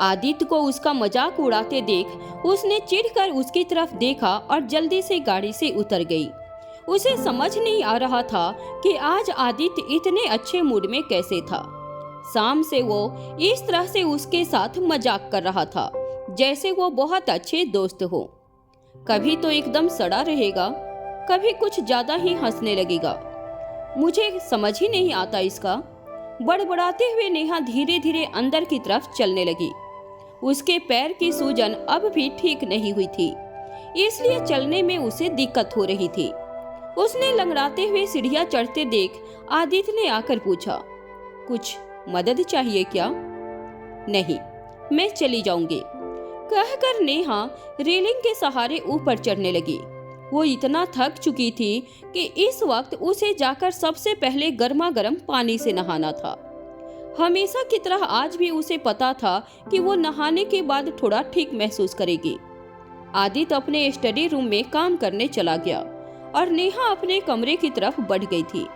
आदित्य को उसका मजाक उड़ाते देख उसने चिढ़कर उसकी तरफ देखा और जल्दी से गाड़ी से उतर गई। उसे समझ नहीं आ रहा था कि आज आदित्य इतने अच्छे मूड में कैसे था। शाम से वो इस तरह से उसके साथ मजाक कर रहा था जैसे वो बहुत अच्छे दोस्त हो। कभी तो एकदम सड़ा रहेगा, कभी कुछ ज्यादा ही हंसने लगेगा। मुझे समझ ही नहीं आता इसका। बड़बड़ाते हुए नेहा धीरे धीरे अंदर की तरफ चलने लगी। उसके पैर की सूजन अब भी ठीक नहीं हुई थी, इसलिए चलने में उसे दिक्कत हो रही थी। उसने लंगड़ाते हुए सीढ़ियां चढ़ते देख आदित्य ने आकर पूछा, कुछ मदद चाहिए क्या? नहीं, मैं चली जाऊंगी, कहकर नेहा रेलिंग के सहारे ऊपर चढ़ने लगी। वो इतना थक चुकी थी कि इस वक्त उसे जाकर सबसे पहले गर्मा गर्म पानी से नहाना था। हमेशा की तरह आज भी उसे पता था कि वो नहाने के बाद थोड़ा ठीक महसूस करेगी। आदित्य अपने स्टडी रूम में काम करने चला गया और नेहा अपने कमरे की तरफ बढ़ गई थी।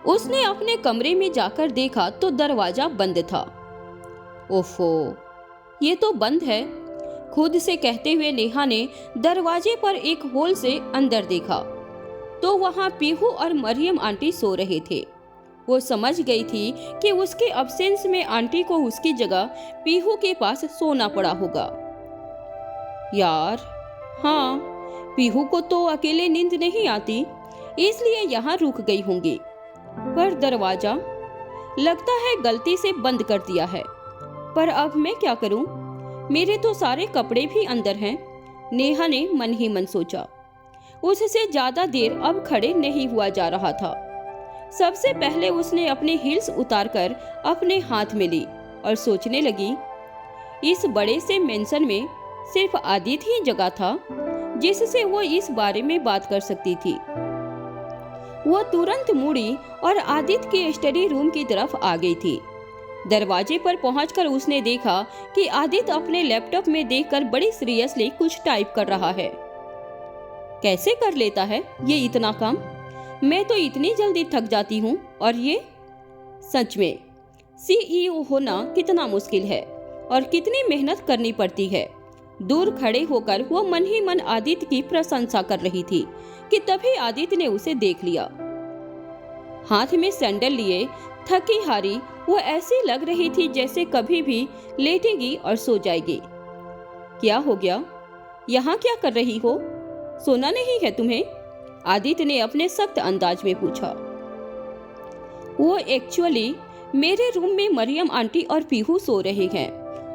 उसने अपने कमरे में जाकर देखा तो दरवाजा बंद था। ओफो, ये तो बंद है, खुद से कहते हुए नेहा ने दरवाजे पर एक होल से अंदर देखा तो वहां पीहू और मरियम आंटी सो रहे थे। वो समझ गई थी कि उसके अब्सेंस में आंटी को उसकी जगह पीहू के पास सोना पड़ा होगा। यार, हाँ, पीहू को तो अकेले नींद नहीं आती, इसलिए यहाँ रुक गई होंगी। पर दरवाजा लगता है गलती से बंद कर दिया है। पर अब मैं क्या करूं? मेरे तो सारे कपड़े भी अंदर हैं। नेहा ने मन ही मन सोचा। उससे ज्यादा देर अब खड़े नहीं हुआ जा रहा था। सबसे पहले उसने अपने हील्स उतारकर अपने हाथ में ली और सोचने लगी, इस बड़े से मेंशन में सिर्फ आदित्य ही जगह था जिससे वो इस बारे में बात कर सकती थी। वो तुरंत मुड़ी और आदित्य के स्टडी रूम की तरफ आ गई थी। दरवाजे पर पहुंचकर उसने देखा कि आदित्य अपने लैपटॉप में देखकर बड़ी सीरियसली कुछ टाइप कर रहा है। कैसे कर लेता है ये इतना काम? मैं तो इतनी जल्दी थक जाती हूँ। और ये सच में सीईओ होना कितना मुश्किल है और कितनी मेहनत करनी पड़ती है। दूर खड़े होकर वो मन ही मन आदित्य की प्रशंसा कर रही थी कि तभी आदित्य ने उसे देख लिया। हाथ में सैंडल लिए थकी हारी वो ऐसी लग रही थी जैसे कभी भी लेटेगी और सो जाएगी। क्या हो गया? यहाँ क्या कर रही हो? सोना नहीं है तुम्हें? आदित्य ने अपने सख्त अंदाज में पूछा। वो एक्चुअली मेरे रूम में मरियम आंटी और पीहू सो रहे हैं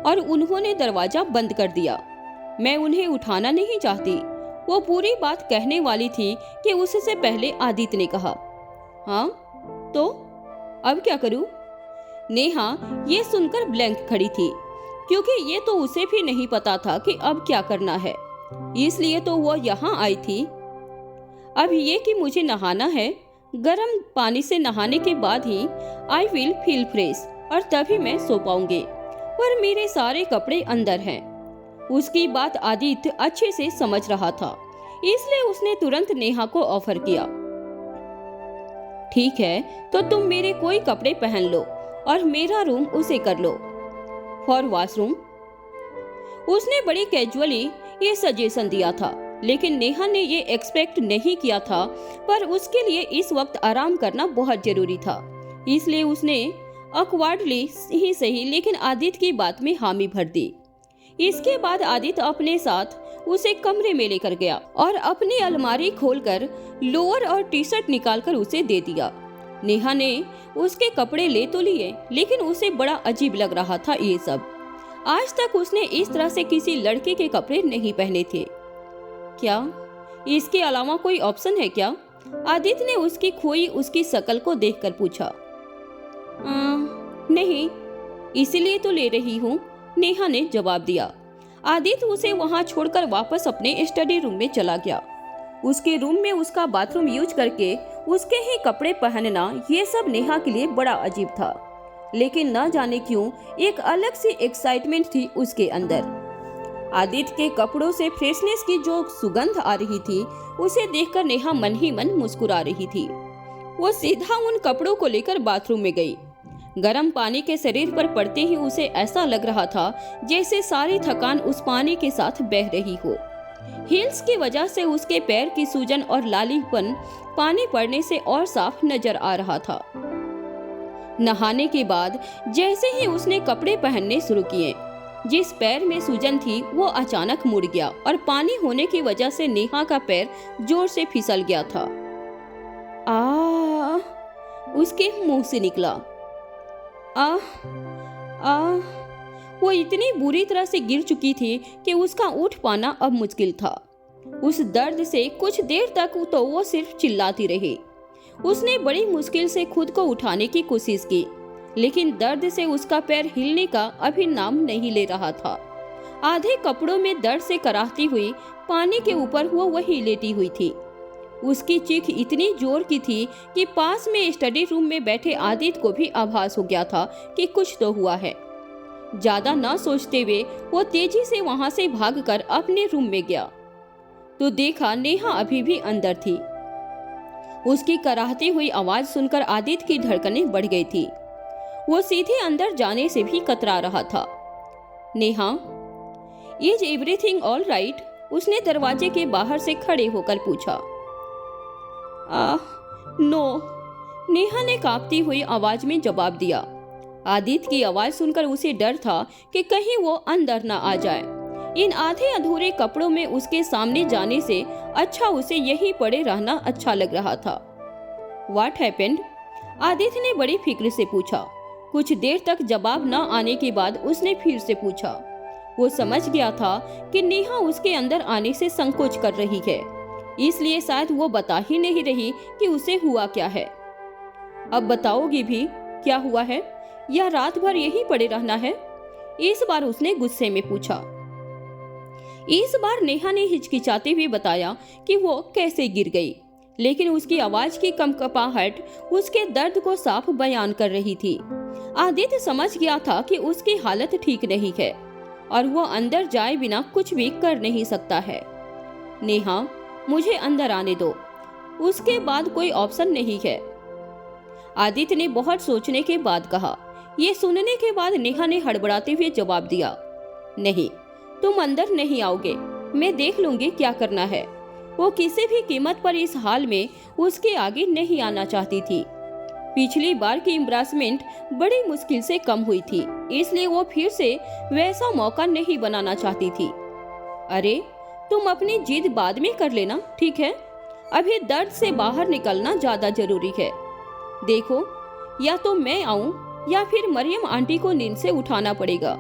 और उन्होंने दरवाजा बंद कर दिया। मैं उन्हें उठाना नहीं चाहती। वो पूरी बात कहने वाली थी कि उससे पहले आदित्य ने कहा, हाँ तो अब क्या करूं? नेहा ये सुनकर ब्लैंक खड़ी थी, क्योंकि ये तो उसे भी नहीं पता था कि अब क्या करना है। इसलिए तो वो यहाँ आई थी। अब ये कि मुझे नहाना है, गर्म पानी से नहाने के बाद ही आई विल फील फ्रेश और तभी मैं सो पाऊंगी। पर मेरे सारे कपड़े अंदर हैं। उसकी बात आदित्य अच्छे से समझ रहा था, इसलिए उसने तुरंत नेहा को ऑफर किया। ठीक है, तो तुम मेरे कोई कपड़े पहन लो और मेरा रूम उसे कर लो फॉर वॉशरूम। उसने बड़ी कैजुअली ये सजेशन दिया था, लेकिन नेहा ने ये एक्सपेक्ट नहीं किया था, पर उसके लिए इस वक्त आराम करना बहुत जरूरी था। इसलिए उसने ऑकवर्डली ही सही लेकिन आदित्य की बात में हामी भर दी। इसके बाद आदित्य अपने साथ उसे कमरे में लेकर गया और अपनी अलमारी खोलकर लोअर और टी शर्ट निकालकर उसे दे दिया। नेहा ने उसके कपड़े ले तो लिए, लेकिन उसे बड़ा अजीब लग रहा था ये सब। आज तक उसने इस तरह से किसी लड़के के कपड़े नहीं पहने थे। क्या इसके अलावा कोई ऑप्शन है क्या? आदित्य ने उसकी खोई उसकी शक्ल को देखकर पूछा। नहीं, इसीलिए तो ले रही हूँ, नेहा ने जवाब दिया। आदित्य उसे वहां छोड़कर वापस अपने स्टडी रूम में चला गया। उसके रूम में उसका बाथरूम यूज करके उसके ही कपड़े पहनना ये सब नेहा के लिए बड़ा अजीब था, लेकिन न जाने क्यों एक अलग सी एक्साइटमेंट थी उसके अंदर। आदित्य के कपड़ों से फ्रेशनेस की जो सुगंध आ रही थी, उसे देखकर नेहा मन ही मन मुस्कुरा रही थी। वो सीधा उन कपड़ों को लेकर बाथरूम में गई। गर्म पानी के शरीर पर पड़ते ही उसे ऐसा लग रहा था जैसे सारी थकान उस पानी के साथ बह रही हो। हील्स की वजह से उसके पैर की सूजन और लालीपन पानी पड़ने से और साफ नजर आ रहा था। नहाने के बाद जैसे ही उसने कपड़े पहनने शुरू किए, जिस पैर में सूजन थी वो अचानक मुड़ गया और पानी होने की वजह से नेहा का पैर जोर से फिसल गया था। उसके मुंह से निकला। वो इतनी बुरी तरह से गिर चुकी थी कि उसका उठ पाना अब मुश्किल था। उस दर्द से कुछ देर तक तो वो सिर्फ चिल्लाती रही। उसने बड़ी मुश्किल से खुद को उठाने की कोशिश की, लेकिन दर्द से उसका पैर हिलने का अभी नाम नहीं ले रहा था। आधे कपड़ों में दर्द से कराहती हुई पानी के ऊपर वो वही लेटी हुई थी। उसकी चीख इतनी जोर की थी कि पास में स्टडी रूम में बैठे आदित्य को भी आभास हो गया था कि कुछ तो हुआ है। ज्यादा न सोचते हुए वो तेजी से वहां से भागकर अपने रूम में गया तो देखा नेहा अभी भी अंदर थी। उसकी कराहती हुई आवाज सुनकर आदित्य की धड़कनें बढ़ गई थी। वो सीधे अंदर जाने से भी कतरा रहा था। Neha, is everything all right? उसने दरवाजे के बाहर से खड़े होकर पूछा। नो, नेहा ने कांपती हुई आवाज में जवाब दिया। आदित्य की आवाज सुनकर उसे डर था कि कहीं वो अंदर न आ जाए। इन आधे अधूरे कपड़ों में उसके सामने जाने से अच्छा उसे यहीं पड़े रहना अच्छा लग रहा था। What happened? आदित्य ने बड़ी फिक्र से पूछा। कुछ देर तक जवाब न आने के बाद उसने फिर से पूछा। वो समझ गया था कि नेहा उसके अंदर आने से संकोच कर रही है, इसलिए शायद वो बता ही नहीं रही कि उसे हुआ क्या है। अब बताओगी भी क्या हुआ है, या रात भर यहीं पड़े रहना है? इस बार उसने गुस्से में पूछा। इस बार नेहा ने हिचकिचाते हुए बताया कि वो कैसे गिर गई, लेकिन उसकी आवाज की कंपकपाहट उसके दर्द को साफ बयान कर रही थी। आदित्य समझ गया था कि उसकी हालत ठीक नहीं है और वो अंदर जाए बिना कुछ भी कर नहीं सकता है। नेहा, मुझे अंदर आने दो, उसके बाद कोई ऑप्शन नहीं है, आदित्य ने बहुत सोचने के बाद कहा। ये सुनने के बाद नेहा ने हड़बड़ाते हुए जवाब दिया, नहीं, तुम अंदर नहीं आओगे, मैं देख लूंगी क्या करना है। वो किसी भी कीमत पर इस हाल में उसके आगे नहीं आना चाहती थी। पिछली बार की एम्ब्रेसमेंट बड़ी मुश्किल से कम हुई थी, इसलिए वो फिर से वैसा मौका नहीं बनाना चाहती थी। अरे, तुम अपनी जिद बाद में कर लेना, ठीक है? अभी दर्द से बाहर निकलना ज्यादा जरूरी है। देखो, या तो मैं आऊं या फिर मरियम आंटी को नींद से उठाना पड़ेगा,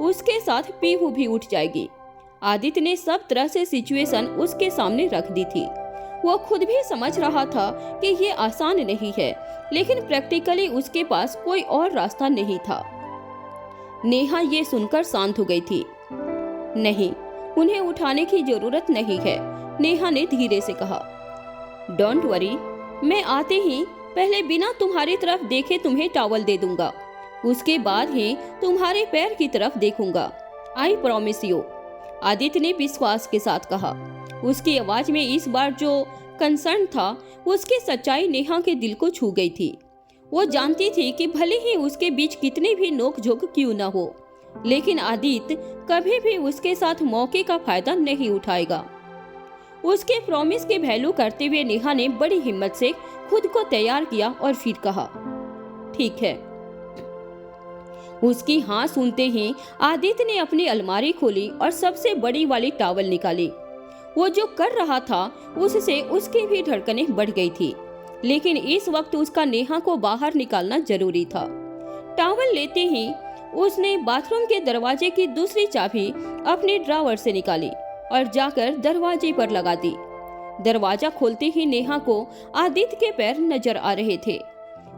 उसके साथ पीहू भी उठ जाएगी। आदित्य ने सब तरह से सिचुएशन उसके सामने रख दी थी। वो खुद भी समझ रहा था कि ये आसान नहीं है, लेकिन प्रैक्टिकली उसके पास कोई और रास्ता नहीं था। नेहा ये सुनकर शांत हो गई थी। नहीं, उन्हें उठाने की जरूरत नहीं है, नेहा ने धीरे से कहा। डोंट वरी, मैं आते ही पहले बिना तुम्हारी तरफ देखे तुम्हें टॉवल दे दूंगा, उसके बाद ही तुम्हारे पैर की तरफ देखूंगा। आई प्रॉमिस यू, आदित्य ने विश्वास के साथ कहा। उसकी आवाज में इस बार जो कंसर्न था, उसकी सच्चाई नेहा के दिल को छू गई थी। वो जानती थी कि भले ही उसके बीच कितनी भी नोक-झोंक क्यों न हो, लेकिन आदित्य कभी भी उसके साथ मौके का फायदा नहीं उठाएगा। उसके प्रॉमिस की वैल्यू करते हुए नेहा ने बड़ी हिम्मत से खुद को तैयार किया और फिर कहा, ठीक है। उसकी हाँ सुनते ही आदित्य ने अपनी अलमारी खोली और सबसे बड़ी वाली टॉवल निकाली। वो जो कर रहा था उससे उसकी भी धड़कनें बढ़ गई थी, लेकिन इस वक्त उसका नेहा को बाहर निकालना जरूरी था। टॉवल लेते ही उसने बाथरूम के दरवाजे की दूसरी चाबी अपने ड्रॉवर से निकाली और जाकर दरवाजे पर लगा दी। दरवाजा खोलते ही नेहा को आदित्य के पैर नजर आ रहे थे।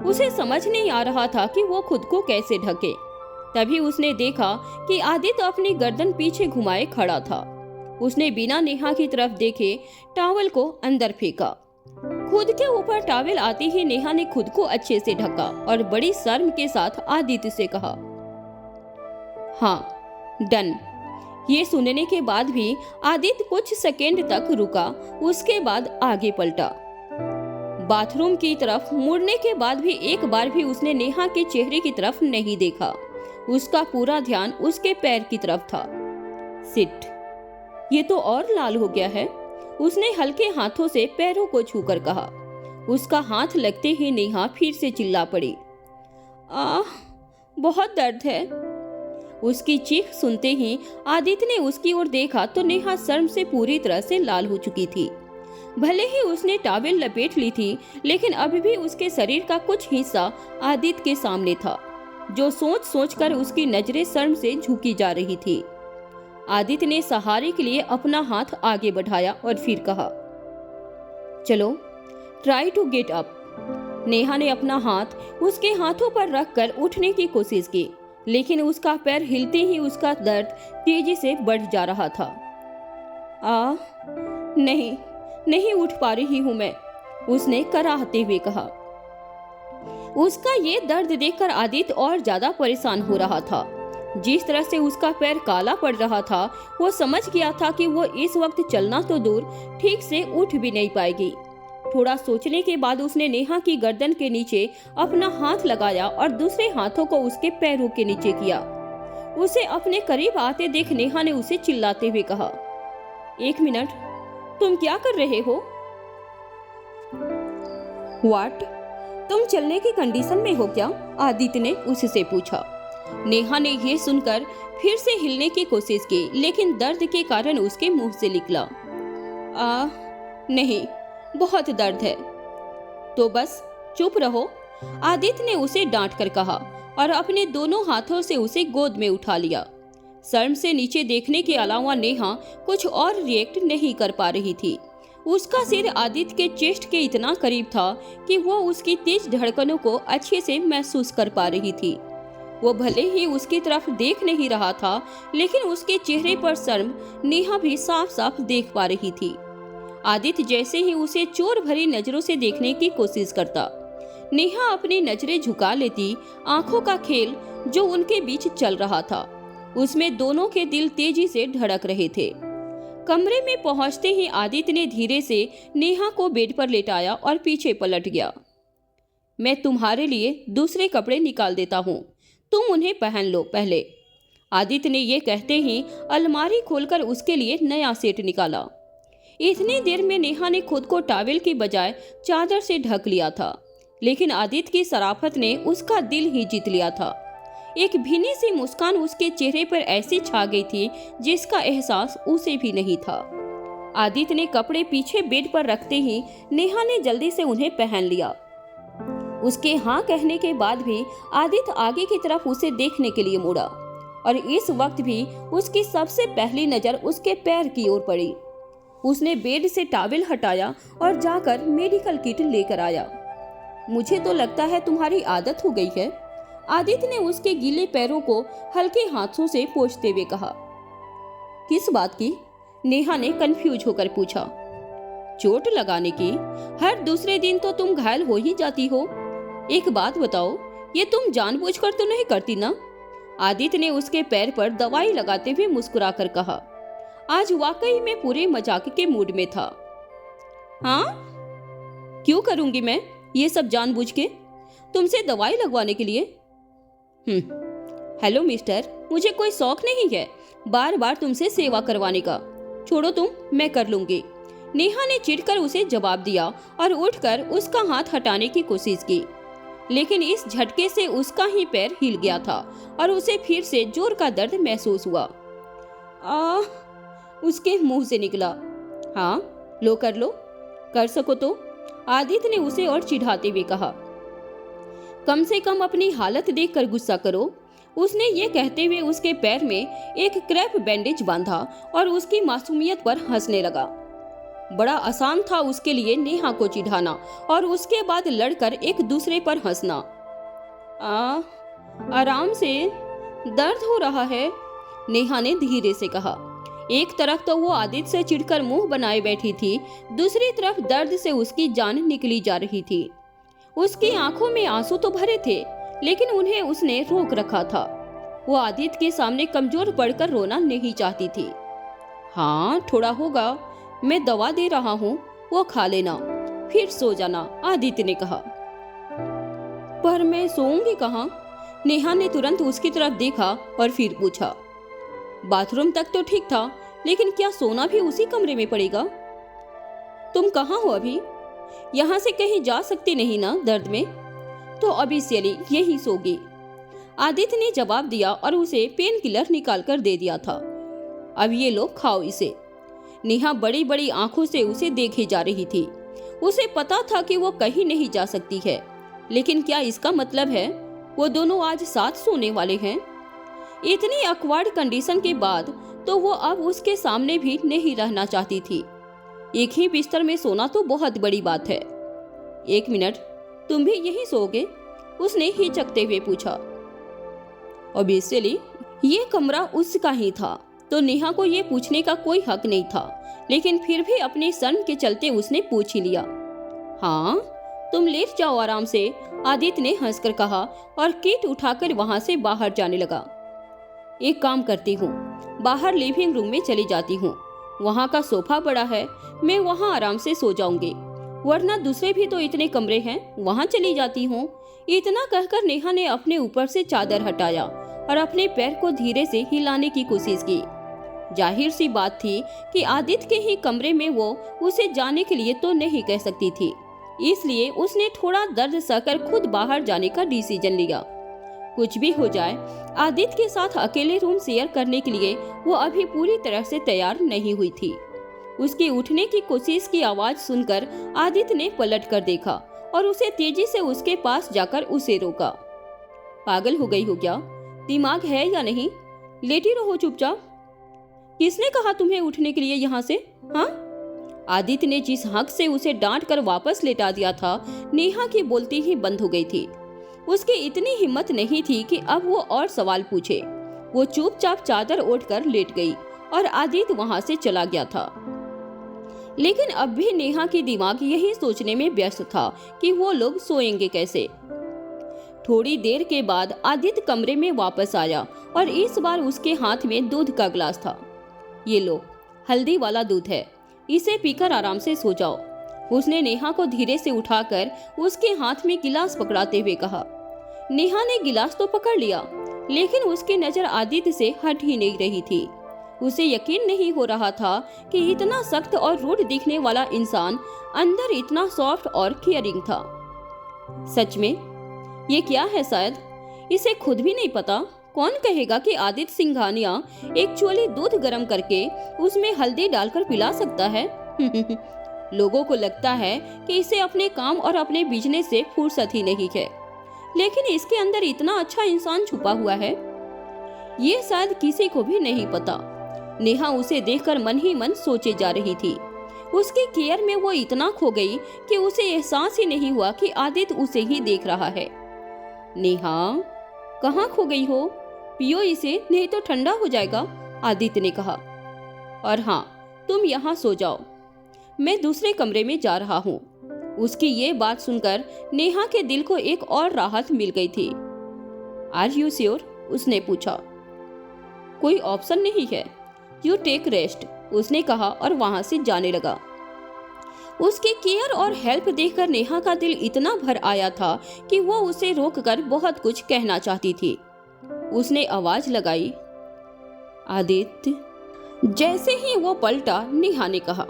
उसे समझ नहीं आ रहा था कि वो खुद को कैसे ढके। तभी उसने देखा कि आदित्य अपनी गर्दन पीछे घुमाए खड़ा था। उसने बिना नेहा की तरफ देखे टॉवल को अंदर फेंका। खुद के ऊपर टॉवल आते ही नेहा ने खुद को अच्छे से ढका और बड़ी शर्म के साथ आदित्य से कहा, हाँ डन। ये सुनने के बाद भी आदित्य कुछ सेकेंड तक रुका, उसके बाद आगे पलटा। बाथरूम की तरफ मुड़ने के बाद भी एक बार भी उसने नेहा के चेहरे की तरफ नहीं देखा। उसका पूरा ध्यान उसके पैर की तरफ था। सिट, ये तो और लाल हो गया है, उसने हल्के हाथों से पैरों को छूकर कहा। उसका हाथ लगते ही नेहा फिर से चिल्ला पड़ी, बहुत दर्द है। उसकी चीख सुनते ही आदित्य ने उसकी ओर देखा तो नेहा शर्म से पूरी तरह से लाल हो चुकी थी। भले ही उसने टॉवल लपेट ली थी, लेकिन अभी भी उसके शरीर का कुछ हिस्सा आदित्य के सामने था, जो सोच सोच कर उसकी नजरें शर्म से झुकी जा रही थी। आदित्य ने सहारे के लिए अपना हाथ आगे बढ़ाया और फिर कहा, चलो try to get up. Neha ने अपना हाथ उसके हाथों पर रखकर उठने की कोशिश की, लेकिन उसका पैर हिलते ही उसका दर्द तेजी से बढ़ जा रहा था। नहीं उठ पा रही हूं मैं, उसने कराहते हुए कहा। उसका ये दर्द देखकर आदित्य और ज्यादा परेशान हो रहा था। जिस तरह से उसका पैर काला पड़ रहा था, वो समझ गया था कि वो इस वक्त चलना तो दूर, ठीक से उठ भी नहीं पाएगी। थोड़ा सोचने के बाद उसने नेहा की गर्दन के नीचे अपना हाथ लगाया और दूसरे हाथों को उसके पैरों के नीचे किया। उसे अपने करीब आते देख नेहा ने उसे चिल्लाते हुए कहा, एक मिनट, तुम क्या कर रहे हो? व्हाट? तुम चलने की कंडीशन में हो क्या? आदित्य ने उससे पूछा। नेहा ने यह सुनकर फिर से हिलने की कोशिश की, लेकिन दर्द के कारण उसके मुंह से निकला, नहीं, बहुत दर्द है। तो बस चुप रहो, आदित्य ने उसे डांट कर कहा और अपने दोनों हाथों से उसे गोद में उठा लिया। शर्म से नीचे देखने के अलावा नेहा कुछ और रिएक्ट नहीं कर पा रही थी। उसका सिर आदित्य के चेस्ट के इतना करीब था कि वो उसकी तेज धड़कनों को अच्छे से महसूस कर पा रही थी। वो भले ही उसकी तरफ देख नहीं रहा था, लेकिन उसके चेहरे पर शर्म नेहा भी साफ साफ देख पा रही थी। आदित्य जैसे ही उसे चोर भरी नजरों से देखने की कोशिश करता, नेहा अपनी नजरें झुका लेती। आंखों का खेल जो उनके बीच चल रहा था, उसमें दोनों के दिल तेजी से धड़क रहे थे। कमरे में पहुंचते ही आदित्य ने धीरे से नेहा को बेड पर लेटाया और पीछे पलट गया। मैं तुम्हारे लिए दूसरे कपड़े निकाल देता हूँ, तुम उन्हें पहन लो पहले। आदित्य ने यह कहते ही अलमारी खोलकर उसके लिए नया सेट निकाला। इतनी देर में नेहा ने खुद को टॉवल की बजाय चादर से ढक लिया था, लेकिन आदित्य की शराफत ने उसका दिल ही जीत लिया था। एक भीनी सी मुस्कान उसके चेहरे पर ऐसी छा गई थी जिसका एहसास उसे भी नहीं था। आदित्य ने कपड़े पीछे बेड पर रखते ही नेहा ने जल्दी से उन्हें पहन लिया। उसके हाँ कहने के बाद भी आदित्य आगे की तरफ उसे देखने के लिए मुड़ा और इस वक्त भी उसकी सबसे पहली नजर उसके पैर की ओर पड़ी। उसने बेड से टॉवेल हटाया और जाकर मेडिकल किट लेकर आया। मुझे तो लगता है तुम्हारी आदत हो गई है, आदित्य ने उसके गीले पैरों को हल्के हाथों से पोंछते हुए कहा। किस बात की? नेहा ने कंफ्यूज होकर पूछा। चोट लगाने की। हर दूसरे दिन तो तुम घायल हो ही जाती हो। एक बात बताओ, ये तुम जानबूझकर तो नहीं करती ना? आदित्य ने उसके पैर पर दवाई लगाते हुए मुस्कुराकर कहा। आज वाकई में पूरे मजाक के मूड में था। हाँ, क्यों करूंगी मैं ये सब जानबूझ के? तुमसे दवाई लगवाने के लिए? हेलो मिस्टर, मुझे कोई शौक नहीं है बार बार तुमसे सेवा करवाने का। छोड़ो तुम, मैं कर लूंगी। नेहा ने चिढ़कर उसे जवाब दिया और उठकर उसका हाथ हटाने की कोशिश की, लेकिन इस झटके से उसका ही पैर हिल गया था और उसे फिर से जोर का दर्द महसूस हुआ। उसके मुंह से निकला। हाँ, लो कर लो, कर सको तो, आदित्य ने उसे और चिढ़ाते हुए कहा। कम से कम अपनी हालत देखकर गुस्सा करो। उसने ये कहते हुए उसके पैर में एक क्रैप बैंडेज बांधा और उसकी मासूमियत पर हंसने लगा। बड़ा आसान था उसके लिए नेहा को चिढ़ाना और उसके बाद लड़कर एक दूसरे पर हंसना। आराम से, दर्द हो रहा है, नेहा ने धीरे से कहा। एक तरफ तो वो आदित्य से चिढ़कर मुंह बनाए बैठी थी, दूसरी तरफ दर्द से उसकी जान निकली जा रही थी। उसकी आंखों में आंसू तो भरे थे, लेकिन उन्हें उसने रोक रखा था। वो आदित्य के सामने कमजोर पड़कर रोना नहीं चाहती थी। हाँ, थोड़ा होगा, मैं दवा दे रहा हूँ, वो खा लेना, फिर सो जाना, आदित्य ने कहा। पर मैं सोऊंगी कहाँ? नेहा ने तुरंत उसकी तरफ देखा और फिर पूछा। बाथरूम तक तो ठीक था, लेकिन क्या सोना भी उसी कमरे में पड़ेगा? तुम कहाँ हो अभी? यहाँ से कहीं जा सकती नहीं ना दर्द में? तो अभी सियली यही सोगी, आदित्य ने जवाब दिया और उसे पेन किलर निकाल कर दे दिया था। अब ये लो, खाओ इसे। नेहा बड़ी बड़ी आंखों से उसे देखे जा रही थी। उसे पता था कि वो कहीं नहीं जा सकती है, लेकिन क्या इसका मतलब है वो दोनों आज साथ सोने वाले हैं? इतनी अकवर्ड कंडीशन के बाद तो वो अब उसके सामने भी नहीं रहना चाहती थी। एक ही बिस्तर में सोना तो बहुत बड़ी बात है। एक मिनट, तुम भी यही सोओगे? उसने हिचकते हुए पूछा। ऑब्वियसली ये कमरा उसका ही था, तो नेहा को ये पूछने का कोई हक नहीं था, लेकिन फिर भी अपने शर्म के चलते उसने पूछ ही लिया। हाँ, तुम लेट जाओ आराम से, आदित्य ने हंसकर कहा और किट उठाकर वहां से बाहर जाने लगा। एक काम करती हूँ, बाहर लिविंग रूम में चली जाती हूँ, वहाँ का सोफा बड़ा है, मैं वहाँ आराम से सो जाऊंगी, वरना दूसरे भी तो इतने कमरे हैं, वहाँ चली जाती हूँ। इतना कहकर नेहा ने अपने ऊपर से चादर हटाया और अपने पैर को धीरे से हिलाने की कोशिश की। जाहिर सी बात थी कि आदित्य के ही कमरे में वो उसे जाने के लिए तो नहीं कह सकती थी, इसलिए उसने थोड़ा दर्द सहकर खुद बाहर जाने का डिसीजन लिया। कुछ भी हो जाए, आदित्य के साथ अकेले रूम शेयर करने के लिए वो अभी पूरी तरह से तैयार नहीं हुई थी। उसके उठने की कोशिश की आवाज सुनकर आदित्य ने पलट कर देखा और उसे तेजी से उसके पास जाकर उसे रोका। पागल हो गई हो क्या? दिमाग है या नहीं? लेटी रहो चुपचाप। किसने कहा तुम्हें उठने के लिए यहाँ से? हाँ? आदित्य ने जिस हक से उसे डांट कर वापस लेटा दिया था, नेहा की बोलती ही बंद हो गई थी। उसकी इतनी हिम्मत नहीं थी कि अब वो और सवाल पूछे। वो चुपचाप चादर ओढ़कर लेट गई और आदित्य वहां से चला गया था। लेकिन अब भी नेहा की दिमाग यही सोचने में व्यस्त था कि वो लोग सोएंगे कैसे। थोड़ी देर के बाद आदित्य कमरे में वापस आया और इस बार उसके हाथ में दूध का गिलास था। ये लो, हल्दी वाला दूध है, इसे पीकर आराम से सो जाओ, उसने नेहा को धीरे से उठाकर उसके हाथ में गिलास पकड़ाते हुए कहा। नेहा ने गिलास तो पकड़ लिया, लेकिन उसकी नजर आदित्य से हट ही नहीं रही थी। उसे यकीन नहीं हो रहा था कि इतना सख्त और रूड दिखने वाला इंसान अंदर इतना सॉफ्ट और केयरिंग था। सच में ये क्या है? शायद इसे खुद भी नहीं पता। कौन कहेगा कि आदित्य सिंघानिया एक्चुअली दूध गर्म करके उसमें हल्दी डालकर पिला सकता है? लोगों को लगता है कि इसे अपने काम और अपने बिजनेस से फुर्सत ही नहीं है, लेकिन इसके अंदर इतना अच्छा इंसान छुपा हुआ है, ये शायद किसी को भी नहीं पता। नेहा उसे देखकर मन ही मन सोचे जा रही थी। उसके केयर में वो इतना खो गई कि उसे एहसास ही नहीं हुआ कि आदित्य उसे ही देख रहा है। नेहा, कहाँ खो गई हो? पियो इसे, नहीं तो ठंडा हो जाएगा, आदित्य ने कहा। और हाँ, तुम यहाँ सो जाओ, मैं दूसरे कमरे में जा रहा हूँ। उसकी ये बात सुनकर नेहा के दिल को एक और राहत मिल गई थी। Are you sure? उसने पूछा। कोई ऑप्शन नहीं है, यू टेक रेस्ट, उसने कहा और वहां से जाने लगा। उसके केयर और हेल्प देखकर नेहा का दिल इतना भर आया था कि वो उसे रोककर बहुत कुछ कहना चाहती थी। उसने आवाज लगाई, आदित्य। जैसे ही वो पलटा, नेहा ने कहा,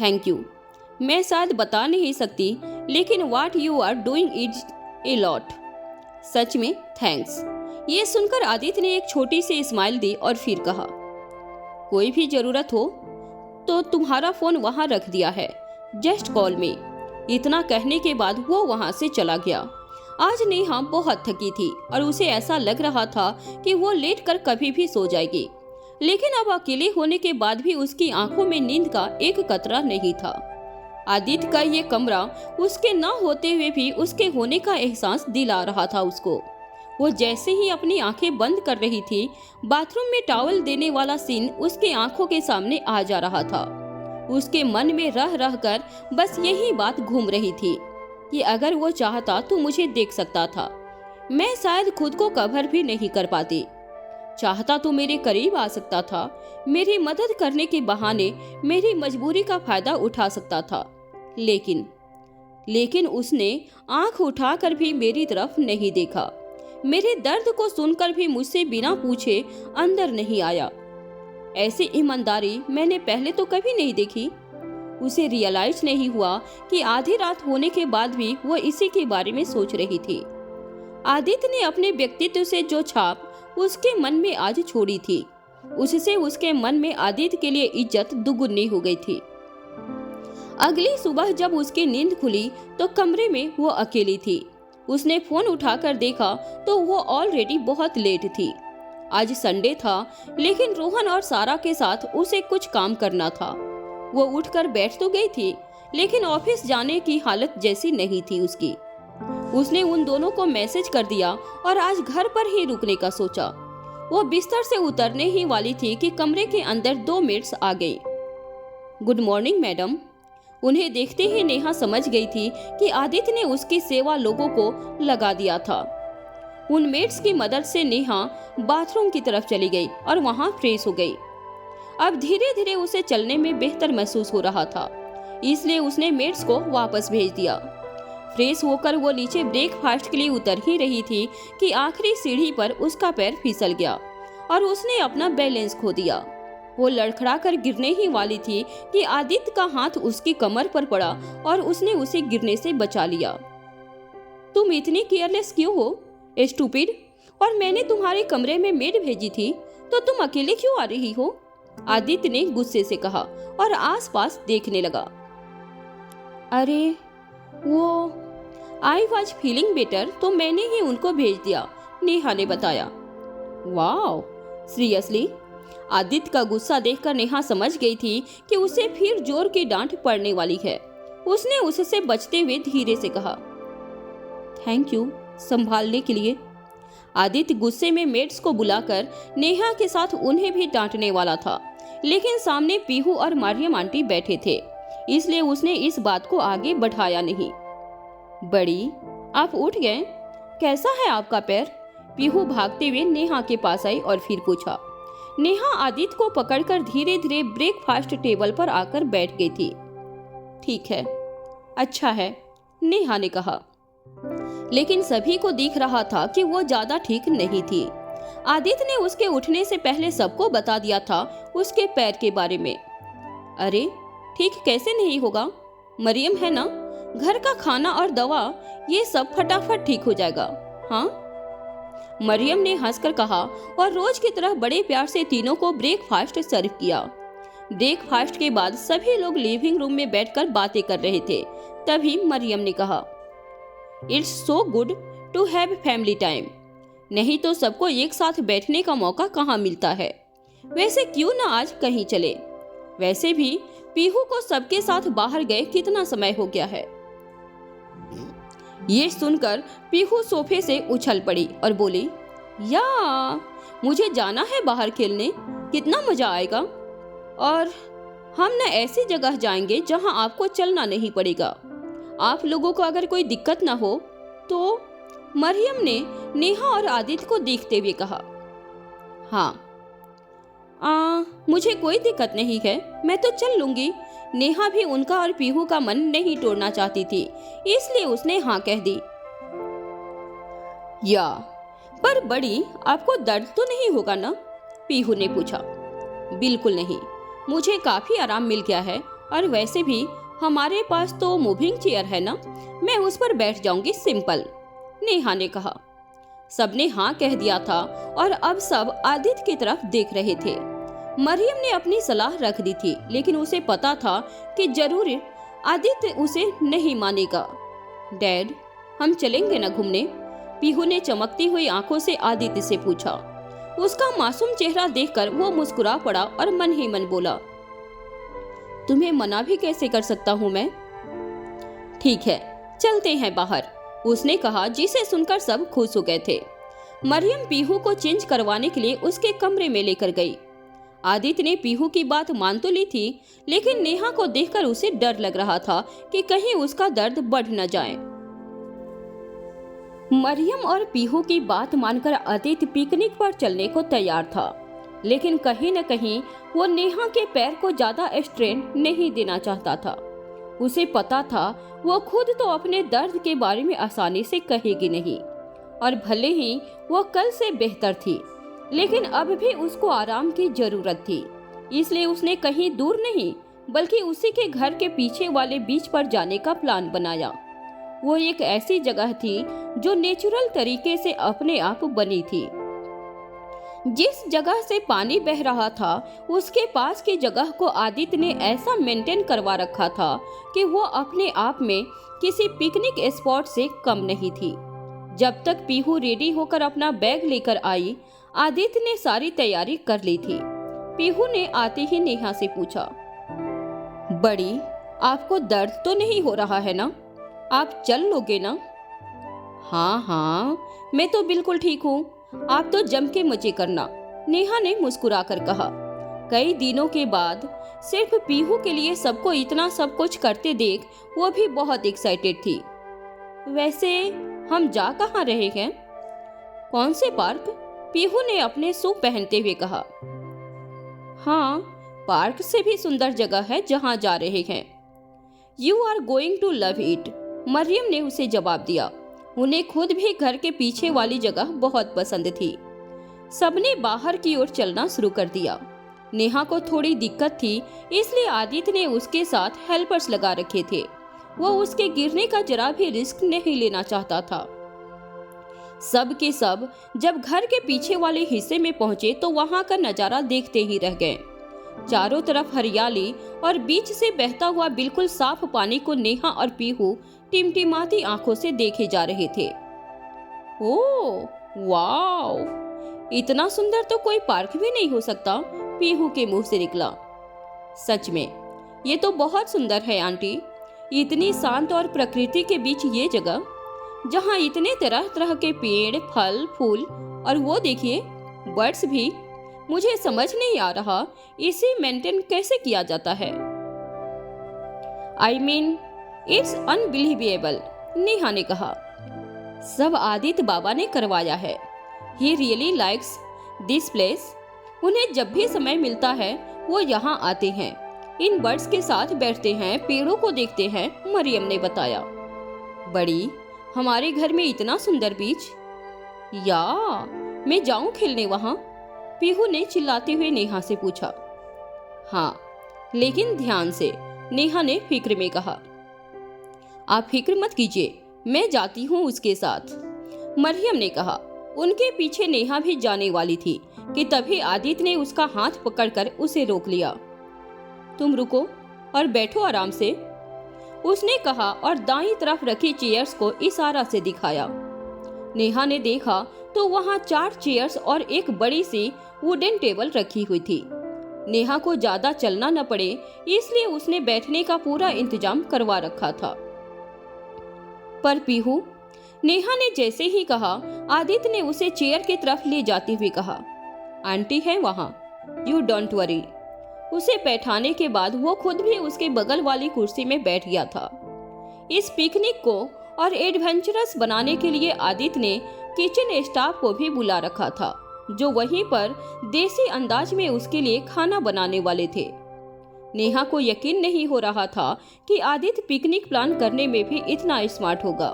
थैंक यू। मैं शायद बता नहीं सकती, लेकिन what you are doing is a lot. सच में थैंक्स। ये सुनकर आदित्य ने एक छोटी सी स्माइल दी और फिर कहा, कोई भी जरूरत हो तो तुम्हारा फोन वहां रख दिया है, जस्ट कॉल मी। इतना कहने के बाद वो वहां से चला गया। आज नेहा बहुत थकी थी और उसे ऐसा लग रहा था कि वो लेट कर कभी भी सो जाएगी, लेकिन अब अकेले होने के बाद भी उसकी आंखों में नींद का एक कतरा नहीं था। आदित्य का ये कमरा उसके ना होते हुए भी उसके होने का एहसास दिला रहा था उसको। वो जैसे ही अपनी आंखें बंद कर रही थी, बाथरूम में टॉवल देने वाला सीन उसके आंखों के सामने आ जा रहा था। उसके मन में रह रह कर बस यही बात घूम रही थी कि अगर वो चाहता तो मुझे देख सकता था, मैं शायद खुद को कवर भी नहीं कर पाती। चाहता तो मेरे करीब आ सकता था, मेरी मदद करने के बहाने मेरी मजबूरी का फायदा उठा सकता था, लेकिन उसने आंख उठाकर भी मेरी तरफ नहीं देखा। मेरे दर्द को सुनकर भी मुझसे बिना पूछे अंदर नहीं आया। ऐसी ईमानदारी मैंने पहले तो कभी नहीं देखी। उसे रियलाइज नहीं हुआ कि आधी रात होने के बाद भी वो इसी के बारे में सोच रही थी। आदित्य ने अपने व्यक्तित्व से जो छाप उसके मन में आज छोड़ी थी, उससे उसके मन में आदित्य के लिए इज्जत दुगुनी हो गई थी। अगली सुबह जब उसकी नींद खुली तो कमरे में वो अकेली थी। उसने फोन उठाकर देखा तो वो ऑलरेडी बहुत लेट थी। आज संडे था, लेकिन रोहन और सारा के साथ उसे कुछ काम करना था। वो उठकर बैठ तो गई थी, लेकिन ऑफिस जाने की हालत जैसी नहीं थी उसकी। उसने उन दोनों को मैसेज कर दिया और आज घर पर ही रुकने का सोचा। वो बिस्तर से उतरने ही वाली थी कि कमरे के अंदर 2 मेड्स आ गई। Good morning madam. उन्हें देखते ही नेहा समझ गई थी कि आदित्य ने उसकी सेवा लोगों को लगा दिया था। उन मेड्स की मदद से नेहा बाथरूम की तरफ चली गई और वहां फ्रेश हो गई। अब धीरे धीरे उसे चलने में बेहतर महसूस हो रहा था, इसलिए उसने मेड्स को वापस भेज दिया। फ्रेश होकर वो नीचे ब्रेकफास्ट के लिए उतर ही रही थी कि आखिरी सीढ़ी पर उसका पैर फिसल गया और उसने अपना बैलेंस खो दिया। वो लड़खड़ा कर गिरने ही वाली थी कि आदित्य का हाथ उसकी कमर पर पड़ा और उसने उसे गिरने से बचा लिया। तुम इतनी केयरलेस क्यों हो, स्टूपिड? और मैंने तुम्हारे कमरे में मेड भेजी थी, तो तुम अकेले क्यों आ रही हो? आदित्य ने गुस्से से कहा और आसपास देखने लगा। अरे वो आई वॉज फीलिंग बेटर, तो मैंने ही उनको भेज दिया, नेहा ने बताया। Wow, seriously? आदित्य का गुस्सा देखकर नेहा समझ गई थी कि उसे फिर जोर की डांट पड़ने वाली है। उसने उससे बचते हुए धीरे से कहा, थैंक यू संभालने के लिए। आदित्य गुस्से में मेड्स को बुलाकर नेहा के साथ उन्हें भी डांटने वाला था, लेकिन सामने पीहू और मरियम आंटी बैठे थे, इसलिए उसने इस बात को आगे बढ़ाया नहीं। बड़ी, आप उठ गए? कैसा है आपका पैर? पीहू भागते हुए नेहा के पास आई और फिर पूछा। नेहा आदित्य को पकड़कर धीरे धीरे ब्रेकफास्ट टेबल पर आकर बैठ गई थी। ठीक है, अच्छा है, नेहा ने कहा, लेकिन सभी को दिख रहा था कि वो ज्यादा ठीक नहीं थी। आदित्य ने उसके उठने से पहले सबको बता दिया था उसके पैर के बारे में। अरे ठीक कैसे नहीं होगा, मरियम है ना, घर का खाना और दवा ये सब फटाफट ठीक हो जाएगा। हाँ, मरियम ने हंसकर कहा और रोज की तरह बड़े प्यार से तीनों को ब्रेकफास्ट सर्व किया। ब्रेकफास्ट के बाद सभी लोग लिविंग रूम में बैठकर बातें कर रहे थे। तभी मरियम ने कहा, it's so good to have family time. नहीं तो सबको एक साथ बैठने का मौका कहाँ मिलता है। वैसे क्यों ना आज कहीं चले। वैसे भी पीहू को सबके साथ बाहर गए कितना समय हो गया है। ये सुनकर पीहू सोफे से उछल पड़ी और बोली, या मुझे जाना है बाहर खेलने, कितना मजा आएगा। और हम न ऐसी जगह जाएंगे जहां आपको चलना नहीं पड़ेगा। आप लोगों को अगर कोई दिक्कत ना हो तो। मरियम ने नेहा और आदित्य को देखते हुए कहा, हाँ मुझे कोई दिक्कत नहीं है, मैं तो चल लूंगी। नेहा भी उनका और पीहू का मन नहीं तोड़ना चाहती थी, इसलिए उसने हाँ कह दी। या पर बड़ी, आपको दर्द तो नहीं होगा ना? पीहू ने पूछा। बिल्कुल नहीं, मुझे काफी आराम मिल गया है, और वैसे भी हमारे पास तो मूविंग चेयर है ना, मैं उस पर बैठ जाऊंगी, सिंपल, नेहा ने कहा। सबने हाँ कह दिया था और अब सब आदित्य की तरफ देख रहे थे। मरियम ने अपनी सलाह रख दी थी, लेकिन उसे पता था कि जरूर आदित्य उसे नहीं मानेगा। डैड, हम चलेंगे ना घूमने? पीहू ने चमकती हुई आंखों से आदित्य से पूछा। उसका मासूम चेहरा देखकर वो मुस्कुरा पड़ा और मन ही मन बोला, तुम्हें मना भी कैसे कर सकता हूँ मैं? ठीक है, चलते हैं बाहर, उसने कहा, जिसे सुनकर सब खुश हो गए थे। मरियम पीहू को चेंज करवाने के लिए उसके कमरे में लेकर गई। आदित्य ने पीहू की बात मान तो ली थी, लेकिन नेहा को देखकर उसे डर लग रहा था कि कहीं उसका दर्द बढ़ न जाए। मरियम और पीहू की बात मानकर आदित्य पिकनिक पर चलने को तैयार था, लेकिन कहीं न कहीं वो नेहा के पैर को ज्यादा स्ट्रेन नहीं देना चाहता था। उसे पता था वो खुद तो अपने दर्द के बारे में आसानी से कहेगी नहीं, और भले ही वो कल से बेहतर थी, लेकिन अब भी उसको आराम की जरूरत थी। इसलिए उसने कहीं दूर नहीं बल्कि उसी के घर के पीछे वाले बीच पर जाने का प्लान बनाया। वो एक ऐसी जगह थी जो नेचुरल तरीके से अपने आप बनी थी। जिस जगह से पानी बह रहा था उसके पास की जगह को आदित्य ने ऐसा मेंटेन करवा रखा था कि वो अपने आप में किसी पिकनिक स्पॉट से कम नहीं थी। जब तक पीहू रेडी होकर अपना बैग लेकर आई, आदित्य ने सारी तैयारी कर ली थी। पीहू ने आते ही नेहा से पूछा, बड़ी, आपको दर्द तो नहीं हो रहा है ना? आप चल लोगे ना? हाँ हाँ, मैं तो बिल्कुल ठीक हूँ, आप तो जम के मजे करना, नेहा ने मुस्कुराकर कहा। कई दिनों के बाद सिर्फ पीहू के लिए सबको इतना सब कुछ करते देख वो भी बहुत एक्साइटेड थी। वैसे हम जा कहाँ रहे हैं? कौन से पार्क? पीहू ने अपने शू पहनते हुए कहा। हाँ, पार्क से भी सुंदर जगह है जहाँ जा रहे हैं। You are going to love it, Mariam ने उसे जवाब दिया। उन्हें खुद भी घर के पीछे वाली जगह बहुत पसंद थी। सबने बाहर की ओर चलना शुरू कर दिया। नेहा को थोड़ी दिक्कत थी, इसलिए आदित्य ने उसके साथ हेल्पर्स लगा रखे थे। वो उसके गिरने का जरा भी रिस्क नहीं लेना चाहता था। सब के सब जब घर के पीछे वाले हिस्से में पहुंचे तो वहां का नजारा देखते ही रह गए। चारों तरफ हरियाली और बीच से बहता हुआ बिल्कुल साफ पानी को नेहा और पीहू टिमटिमाती आंखों से देखे जा रहे थे। ओह वाओ, इतना सुंदर तो कोई पार्क भी नहीं हो सकता, पीहू के मुंह से निकला। सच में ये तो बहुत सुंदर है आंटी, इतनी शांत और प्रकृति के बीच ये जगह जहाँ इतने तरह तरह के पेड़, फल, फूल और वो देखिए बर्ड्स भी। मुझे समझ नहीं आ रहा इसे मेंटेन कैसे किया जाता है। I mean, it's unbelievable, Neha ने कहा। सब आदित्य बाबा ने करवाया है। He really likes this place. उन्हें जब भी समय मिलता है वो यहाँ आते हैं, इन बर्ड्स के साथ बैठते हैं, पेड़ों को देखते हैं, मरियम ने बताया। बड़ी, हमारे घर में इतना सुंदर बीच, या मैं जाऊं खेलने वहां? पीहू ने चिल्लाते हुए नेहा से पूछा। हाँ, लेकिन ध्यान से, नेहा ने फिक्र में कहा। आप फिक्र मत कीजिए, मैं जाती हूँ उसके साथ, मरियम ने कहा। उनके पीछे नेहा भी जाने वाली थी कि तभी आदित्य ने उसका हाथ पकड़कर उसे रोक लिया। तुम रुको और बैठो आराम से, उसने कहा और दाईं तरफ रखी चेयर्स को इशारा से दिखाया। नेहा ने देखा तो वहां 4 चेयर्स और एक बड़ी सी वुडन टेबल रखी हुई थी। नेहा को ज्यादा चलना न पड़े इसलिए उसने बैठने का पूरा इंतजाम करवा रखा था। पर पीहू, नेहा ने जैसे ही कहा, आदित्य ने उसे चेयर की तरफ ले जाते हुए कहा, आंटी है वहां, यू डोंट वरी। उसे बैठाने के बाद वो खुद भी उसके बगल वाली कुर्सी में बैठ गया था। इस पिकनिक को और एडवेंचरस बनाने के लिए आदित्य ने किचन स्टाफ को भी बुला रखा था, जो वहीं पर देसी अंदाज में उसके लिए खाना बनाने वाले थे। नेहा को यकीन नहीं हो रहा था कि आदित्य पिकनिक प्लान करने में भी इतना स्मार्ट होगा।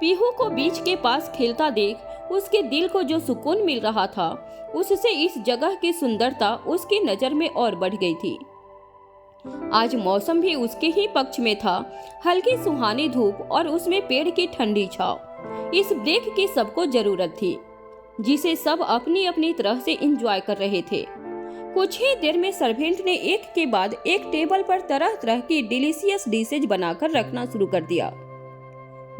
पीहू को बीच के पास खेलता देख उसके दिल को जो सुकून मिल रहा था, उससे इस जगह की सुंदरता उसकी नजर में और बढ़ गई थी। आज मौसम भी उसके ही पक्ष में था, हल्की सुहानी धूप और उसमें पेड़ की ठंडी छांव। इस ब्रेक की सबको जरूरत थी, जिसे सब अपनी अपनी तरह से एंजॉय कर रहे थे। कुछ ही देर में सर्वेंट ने एक के बाद एक टेबल पर तरह तरह की डिलीशियस डिशेज बनाकर रखना शुरू कर दिया।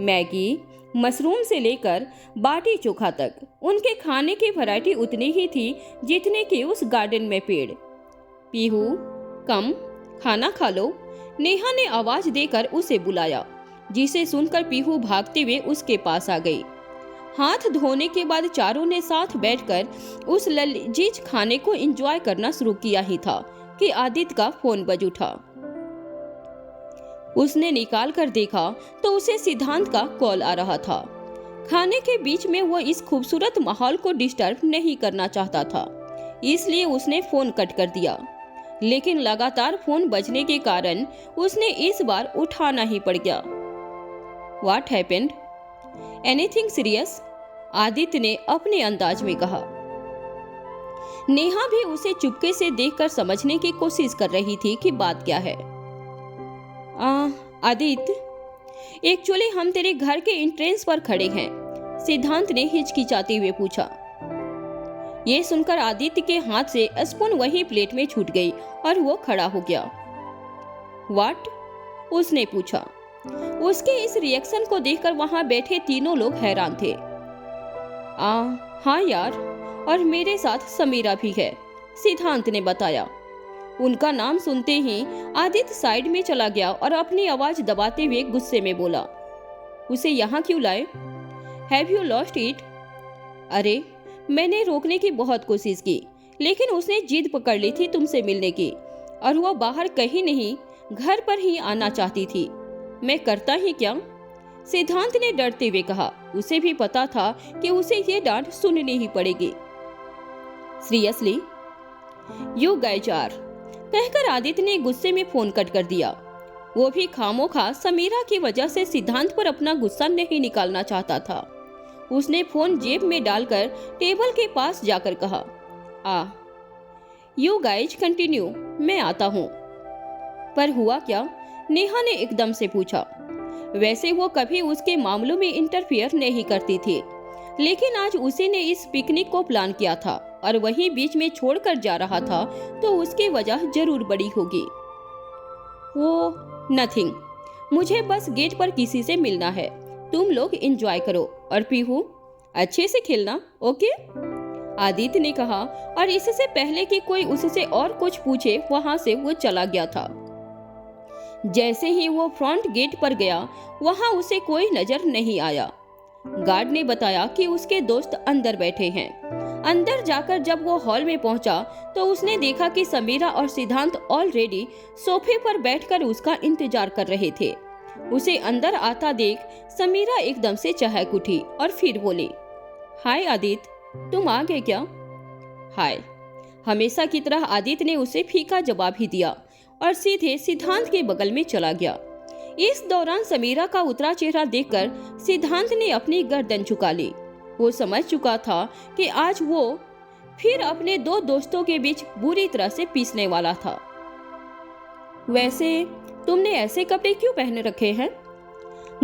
मैगी, मशरूम से लेकर बाटी चोखा तक उनके खाने की वैरायटी उतनी ही थी जितने की उस गार्डन में पेड़। पीहू, कम खाना खा लो, नेहा ने आवाज देकर उसे बुलाया, जिसे सुनकर पीहू भागते हुए उसके पास आ गई। हाथ धोने के बाद चारों ने साथ बैठकर उस लजीज खाने को एंजॉय करना शुरू किया ही था कि आदित्य का फोन बज उठा। उसने निकाल कर देखा तो उसे सिद्धांत का कॉल आ रहा था। खाने के बीच में वो इस खूबसूरत माहौल को डिस्टर्ब नहीं करना चाहता था, इसलिए उसने फोन कट कर दिया। लेकिन लगातार फोन बजने के कारण उसने इस बार उठाना ही पड़ गया। What happened? Anything serious? Aditya ने अपने अंदाज में कहा। नेहा भी उसे चुपके से देखकर समझने की कोशिश कर रही थी कि बात क्या है। आदित्य, एक्चुअली हम तेरे घर के एंट्रेंस पर खड़े हैं, सिद्धांत ने हिचकिचाते हुए पूछा। ये सुनकर आदित्य के हाथ से स्पून वही प्लेट में छूट गई और वो खड़ा हो गया। व्हाट? उसने पूछा। उसके इस रिएक्शन को देखकर वहां बैठे तीनों लोग हैरान थे। हाँ यार, और मेरे साथ समीरा भी है, सिद्धांत ने बताया। उनका नाम सुनते ही आदित्य साइड में चला गया और अपनी आवाज दबाते हुए गुस्से में बोला, उसे यहाँ क्यों लाए? Have you lost it? अरे, मैंने रोकने की बहुत कोशिश की, लेकिन उसने जिद पकड़ ली थी तुमसे मिलने की, और वो बाहर कहीं नहीं घर पर ही आना चाहती थी। मैं करता ही क्या? सिद्धांत ने डरते हुए कहा। उसे भी पता था कि उसे ये डांट सुननी ही पड़ेगी। सीरियसली यू गाइज आर, कहकर आदित्य ने गुस्से में फोन कट कर दिया। वो भी खामोखा समीरा की वजह से सिद्धांत पर अपना गुस्सा नहीं निकालना चाहता था। उसने फोन जेब में डालकर टेबल के पास जाकर कहा, यू गाइज कंटिन्यू, मैं आता हूँ। पर हुआ क्या? नेहा ने एकदम से पूछा। वैसे वो कभी उसके मामलों में इंटरफियर नहीं करती थी, लेकिन आज उसी ने इस पिकनिक को प्लान किया था और वही बीच में छोड़कर जा रहा था, तो उसकी वजह जरूर बड़ी होगी। वो नथिंग, मुझे बस गेट पर किसी से मिलना है, तुम लोग एंजॉय करो और पीहू अच्छे से खेलना, ओके? आदित्य ने कहा और इससे पहले कि कोई उससे और कुछ पूछे वहां से वो चला गया था। जैसे ही वो फ्रंट गेट पर गया, वहां उसे कोई नजर नहीं आया। गार्ड ने बताया कि उसके दोस्त अंदर बैठे हैं। अंदर जाकर जब वो हॉल में पहुंचा तो उसने देखा कि समीरा और सिद्धांत ऑलरेडी सोफे पर बैठकर उसका इंतजार कर रहे थे। उसे अंदर आता देख समीरा एकदम से चहक उठी और फिर बोली, हाय आदित्य, तुम आ गए क्या? हाय। हमेशा की तरह आदित्य ने उसे फीका जवाब ही दिया और सीधे सिद्धांत के बगल में चला गया। इस दौरान समीरा का उतरा चेहरा देखकर सिद्धांत ने अपनी गर्दन झुका ली। वो समझ चुका था कि आज वो फिर अपने दो दोस्तों के बीच बुरी तरह से पीसने वाला था। वैसे तुमने ऐसे कपड़े क्यों पहने रखे हैं?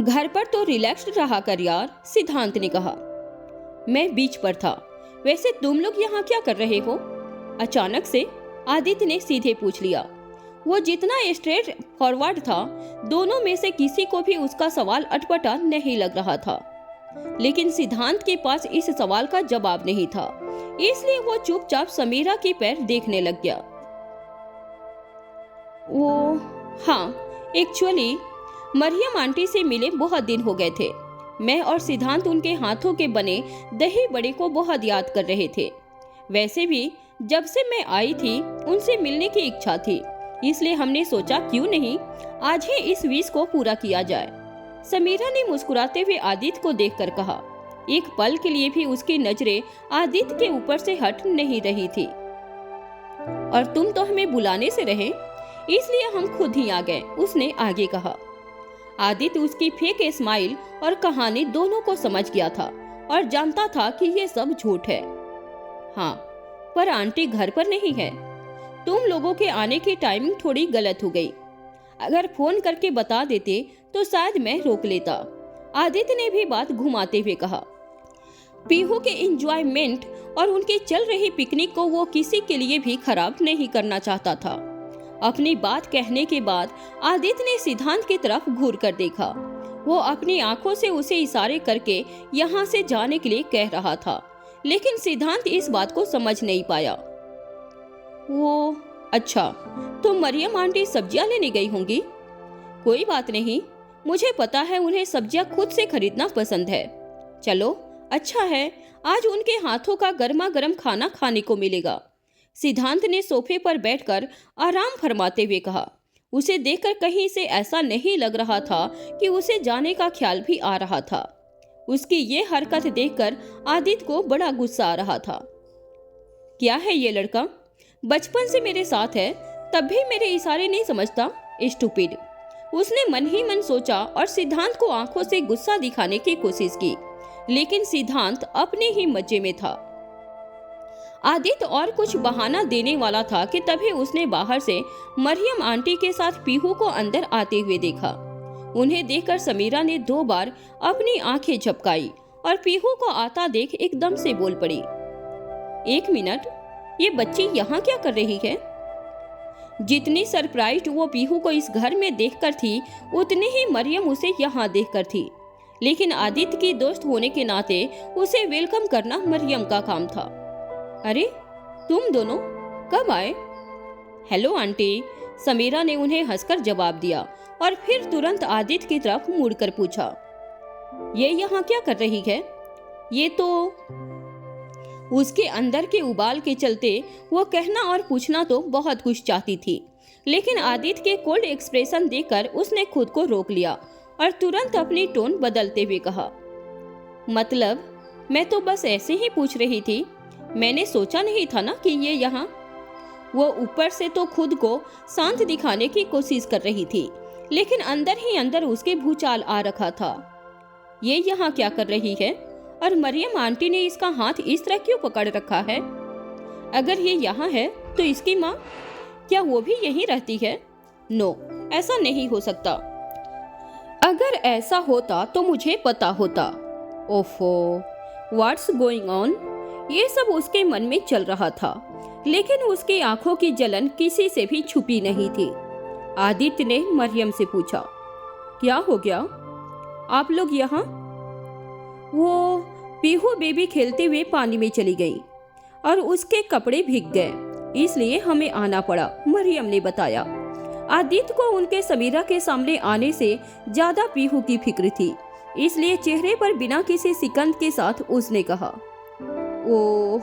घर पर तो रिलैक्स्ड रहा कर यार, सिद्धांत ने कहा। मैं बीच पर था, वैसे तुम लोग यहाँ क्या कर रहे हो? अचानक से आदित्य ने सीधे पूछ लिया। वो जितना स्ट्रेट फॉरवर्ड था, दोनों में से किसी को भी उसका सवाल अटपटा नहीं लग रहा था, लेकिन सिद्धांत के पास इस सवाल का जवाब नहीं था, इसलिए वो चुपचाप समीरा की पैर देखने लग गया। वो हाँ, एक्चुअली मरियम आंटी से मिले बहुत दिन हो गए थे। मैं और सिद्धांत उनके हाथों के बने दही बड़े को बहुत याद कर रहे थे। वैसे भी जब से मैं आई थी उनसे मिलने की इच्छा थी, इसलिए हमने सोचा क्यों नहीं आज ही इस विश को पूरा किया जाए। समीरा ने मुस्कुराते हुए आदित्य को देखकर कहा। एक पल के लिए भी उसकी नजरें आदित्य के ऊपर से हट नहीं रही थी। और तुम तो हमें बुलाने से रहे, इसलिए हम खुद ही आ गए, उसने आगे कहा। आदित्य उसकी फेक स्माइल और कहानी दोनों को समझ गया था और जानता था कि ये सब झूठ है। हाँ, पर आंटी घर पर नहीं है। तुम लोगों के आने की टाइमिंग थोड़ी गलत हो गई। अगर फोन करके बता देते तो शायद मैं रोक लेता। आदित्य ने भी बात घुमाते हुए कहा। पीहू के एंजॉयमेंट और उनके चल रही पिकनिक को वो किसी के लिए भी खराब नहीं करना चाहता था। अपनी बात कहने के बाद आदित्य ने सिद्धांत की तरफ घूर कर देखा। वो अपनी आंखों से उसे इशारे करके यहाँ से जाने के लिए कह रहा था, लेकिन सिद्धांत इस बात को समझ नहीं पाया। वो अच्छा, तो मरियम आंटी सब्जियां लेने गई होंगी। कोई बात नहीं, मुझे पता है उन्हें सब्जियां खुद से खरीदना पसंद है। चलो अच्छा है, आज उनके हाथों का गर्मा गर्म खाना खाने को मिलेगा। सिद्धांत ने सोफे पर बैठकर आराम फरमाते हुए कहा। उसे देखकर कहीं से ऐसा नहीं लग रहा था कि उसे जाने का ख्याल भी आ रहा था। उसकी ये हरकत देखकर आदित्य को बड़ा गुस्सा आ रहा था। क्या है ये लड़का, बचपन से मेरे साथ है, तब भी मेरे इशारे नहीं समझता, स्टूपिड। उसने मन ही मन सोचा और सिद्धांत को आंखों से गुस्सा दिखाने की कोशिश की, लेकिन सिद्धांत अपने ही मजे में था। आदित्य और कुछ बहाना देने वाला था कि तभी उसने बाहर से मरियम आंटी के साथ पीहू को अंदर आते हुए देखा। उन्हें देखकर समीरा ने 2 बार अपनी आंखें झपकाई और पीहू को आता देख एकदम से बोल पड़ी। 1 मिनट, ये बच्ची यहाँ क्या कर रही है? जितनी सरप्राइज्ड वो पीहू को इस घर में देखकर थी, उतनी ही मरियम उसे यहाँ देखकर थी। लेकिन आदित्य की दोस्त होने के नाते उसे वेलकम करना मरियम का काम था। अरे तुम दोनों कब आए? हेलो आंटी, समीरा ने उन्हें हंसकर जवाब दिया और फिर तुरंत आदित्य की तरफ मुड़कर पूछा, ये यहाँ क्या कर रही है? ये तो उसके अंदर के उबाल के चलते वो कहना और पूछना तो बहुत कुछ चाहती थी, लेकिन आदित्य के कोल्ड एक्सप्रेशन देखकर उसने खुद को रोक लिया और तुरंत अपनी टोन बदलते हुए कहा, मतलब मैं तो बस ऐसे ही पूछ रही थी, मैंने सोचा नहीं था ना कि ये यहाँ। वो ऊपर से तो खुद को शांत दिखाने की कोशिश कर रही थी, लेकिन अंदर ही अंदर उसके भूचाल आ रखा था। ये यहाँ क्या कर रही है और मरियम आंटी ने इसका हाथ इस तरह क्यों पकड़ रखा है? अगर ये यहाँ है तो इसकी माँ, क्या वो भी यहीं रहती है? नो, ऐसा नहीं हो सकता। अगर ऐसा होता तो मुझे पता होता। ओफो, व्हाट्स गोइंग ऑन? ये सब उसके मन में चल रहा था, लेकिन उसकी आंखों की जलन किसी से भी छुपी नहीं थी। आदित्य ने मरियम से पूछा, क्या हो गया? आप लोग यहाँ? वो पीहू बेबी खेलते हुए पानी में चली गई और उसके कपड़े भीग गए, इसलिए हमें आना पड़ा, मरियम ने बताया। आदित्य को उनके समीरा के सामने आने से ज्यादा पीहू की फिक्र थी, इसलिए चेहरे पर बिना किसी सिकंद के साथ उसने कहा, ओह,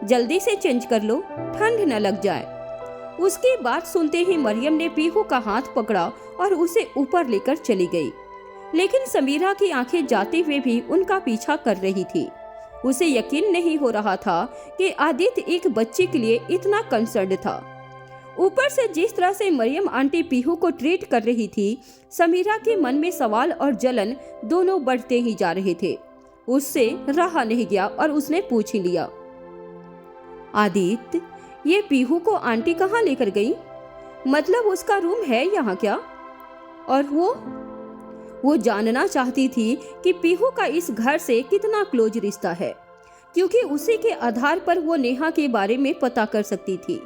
जल्दी से चेंज कर लो, ठंड न लग जाए। उसकी बात सुनते ही मरियम ने पीहू का हाथ पकड़ा और उसे ऊपर लेकर चली गई, लेकिन समीरा की आंखें जाते हुए भी उनका पीछा कर रही थी। उसे यकीन नहीं हो रहा था कि आदित्य एक बच्चे के लिए इतना कंसर्न्ड था। ऊपर से जिस तरह से मरियम आंटी पीहू को ट्रीट कर रही थी, समीरा के मन में सवाल और जलन दोनों बढ़ते ही जा रहे थे। उससे रहा नहीं गया और उसने पूछ ही लिया, आदित्य, ये पीहू को आंटी कहाँ लेकर गई? मतलब उसका रूम है यहाँ क्या? और वो जानना चाहती थी कि पीहू का इस घर से कितना क्लोज रिश्ता है, क्योंकि उसी के आधार पर वो नेहा के बारे में पता कर सकती थी।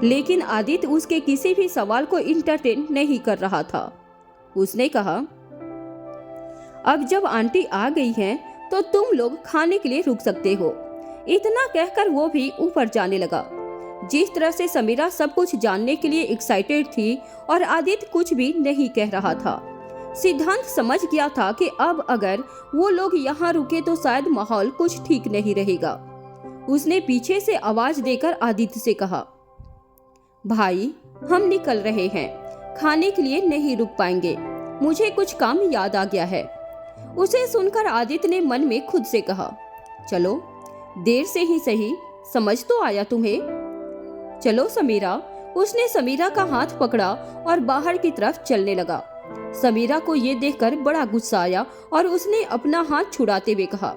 लेकिन आदित्य उसके किसी भी सवाल को इंटरटेन नहीं कर रहा था। उसने कहा, अब जब आंटी आ गई हैं, तो तुम लोग खाने के लिए रुक सकते हो। इतना कहकर वो भी ऊपर जाने लगा। जिस तरह से समीरा सब कुछ जानने के लिए एक्साइटेड थी और आदित्य कुछ भी नहीं कह रहा था, सिद्धांत समझ गया था कि अब अगर वो लोग यहाँ रुके तो शायद माहौल कुछ ठीक नहीं रहेगा। उसने पीछे से आवाज देकर आदित्य से कहा, भाई हम निकल रहे हैं, खाने के लिए नहीं रुक पाएंगे, मुझे कुछ काम याद आ गया है। उसे सुनकर आदित्य ने मन में खुद से कहा, चलो देर से ही सही, समझ तो आया तुम्हें। चलो समीरा। उसने समीरा का हाथ पकड़ा और बाहर की तरफ चलने लगा। समीरा को ये देखकर बड़ा गुस्सा आया और उसने अपना हाथ छुड़ाते हुए कहा,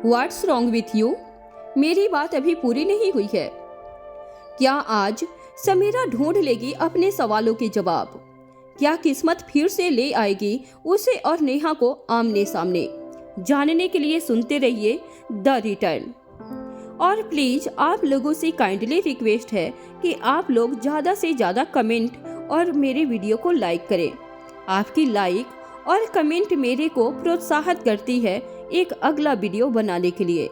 व्हाट्स रॉन्ग विथ यू? मेरी बात अभी पूरी नहीं हुई है। क्या आज समीरा ढूंढ लेगी अपने सवालों के जवाब? क्या किस्मत फिर से ले आएगी उसे और नेहा को आमने सामने? जानने के लिए सुनते रहिए द रिटर्न। और प्लीज आप लोगों से काइंडली रिक्वेस्ट है कि आप लोग ज़्यादा से ज़्यादा कमेंट और मेरे वीडियो को लाइक करें। आपकी लाइक और कमेंट मेरे को प्रोत्साहित करती है एक अगला वीडियो बनाने के लिए।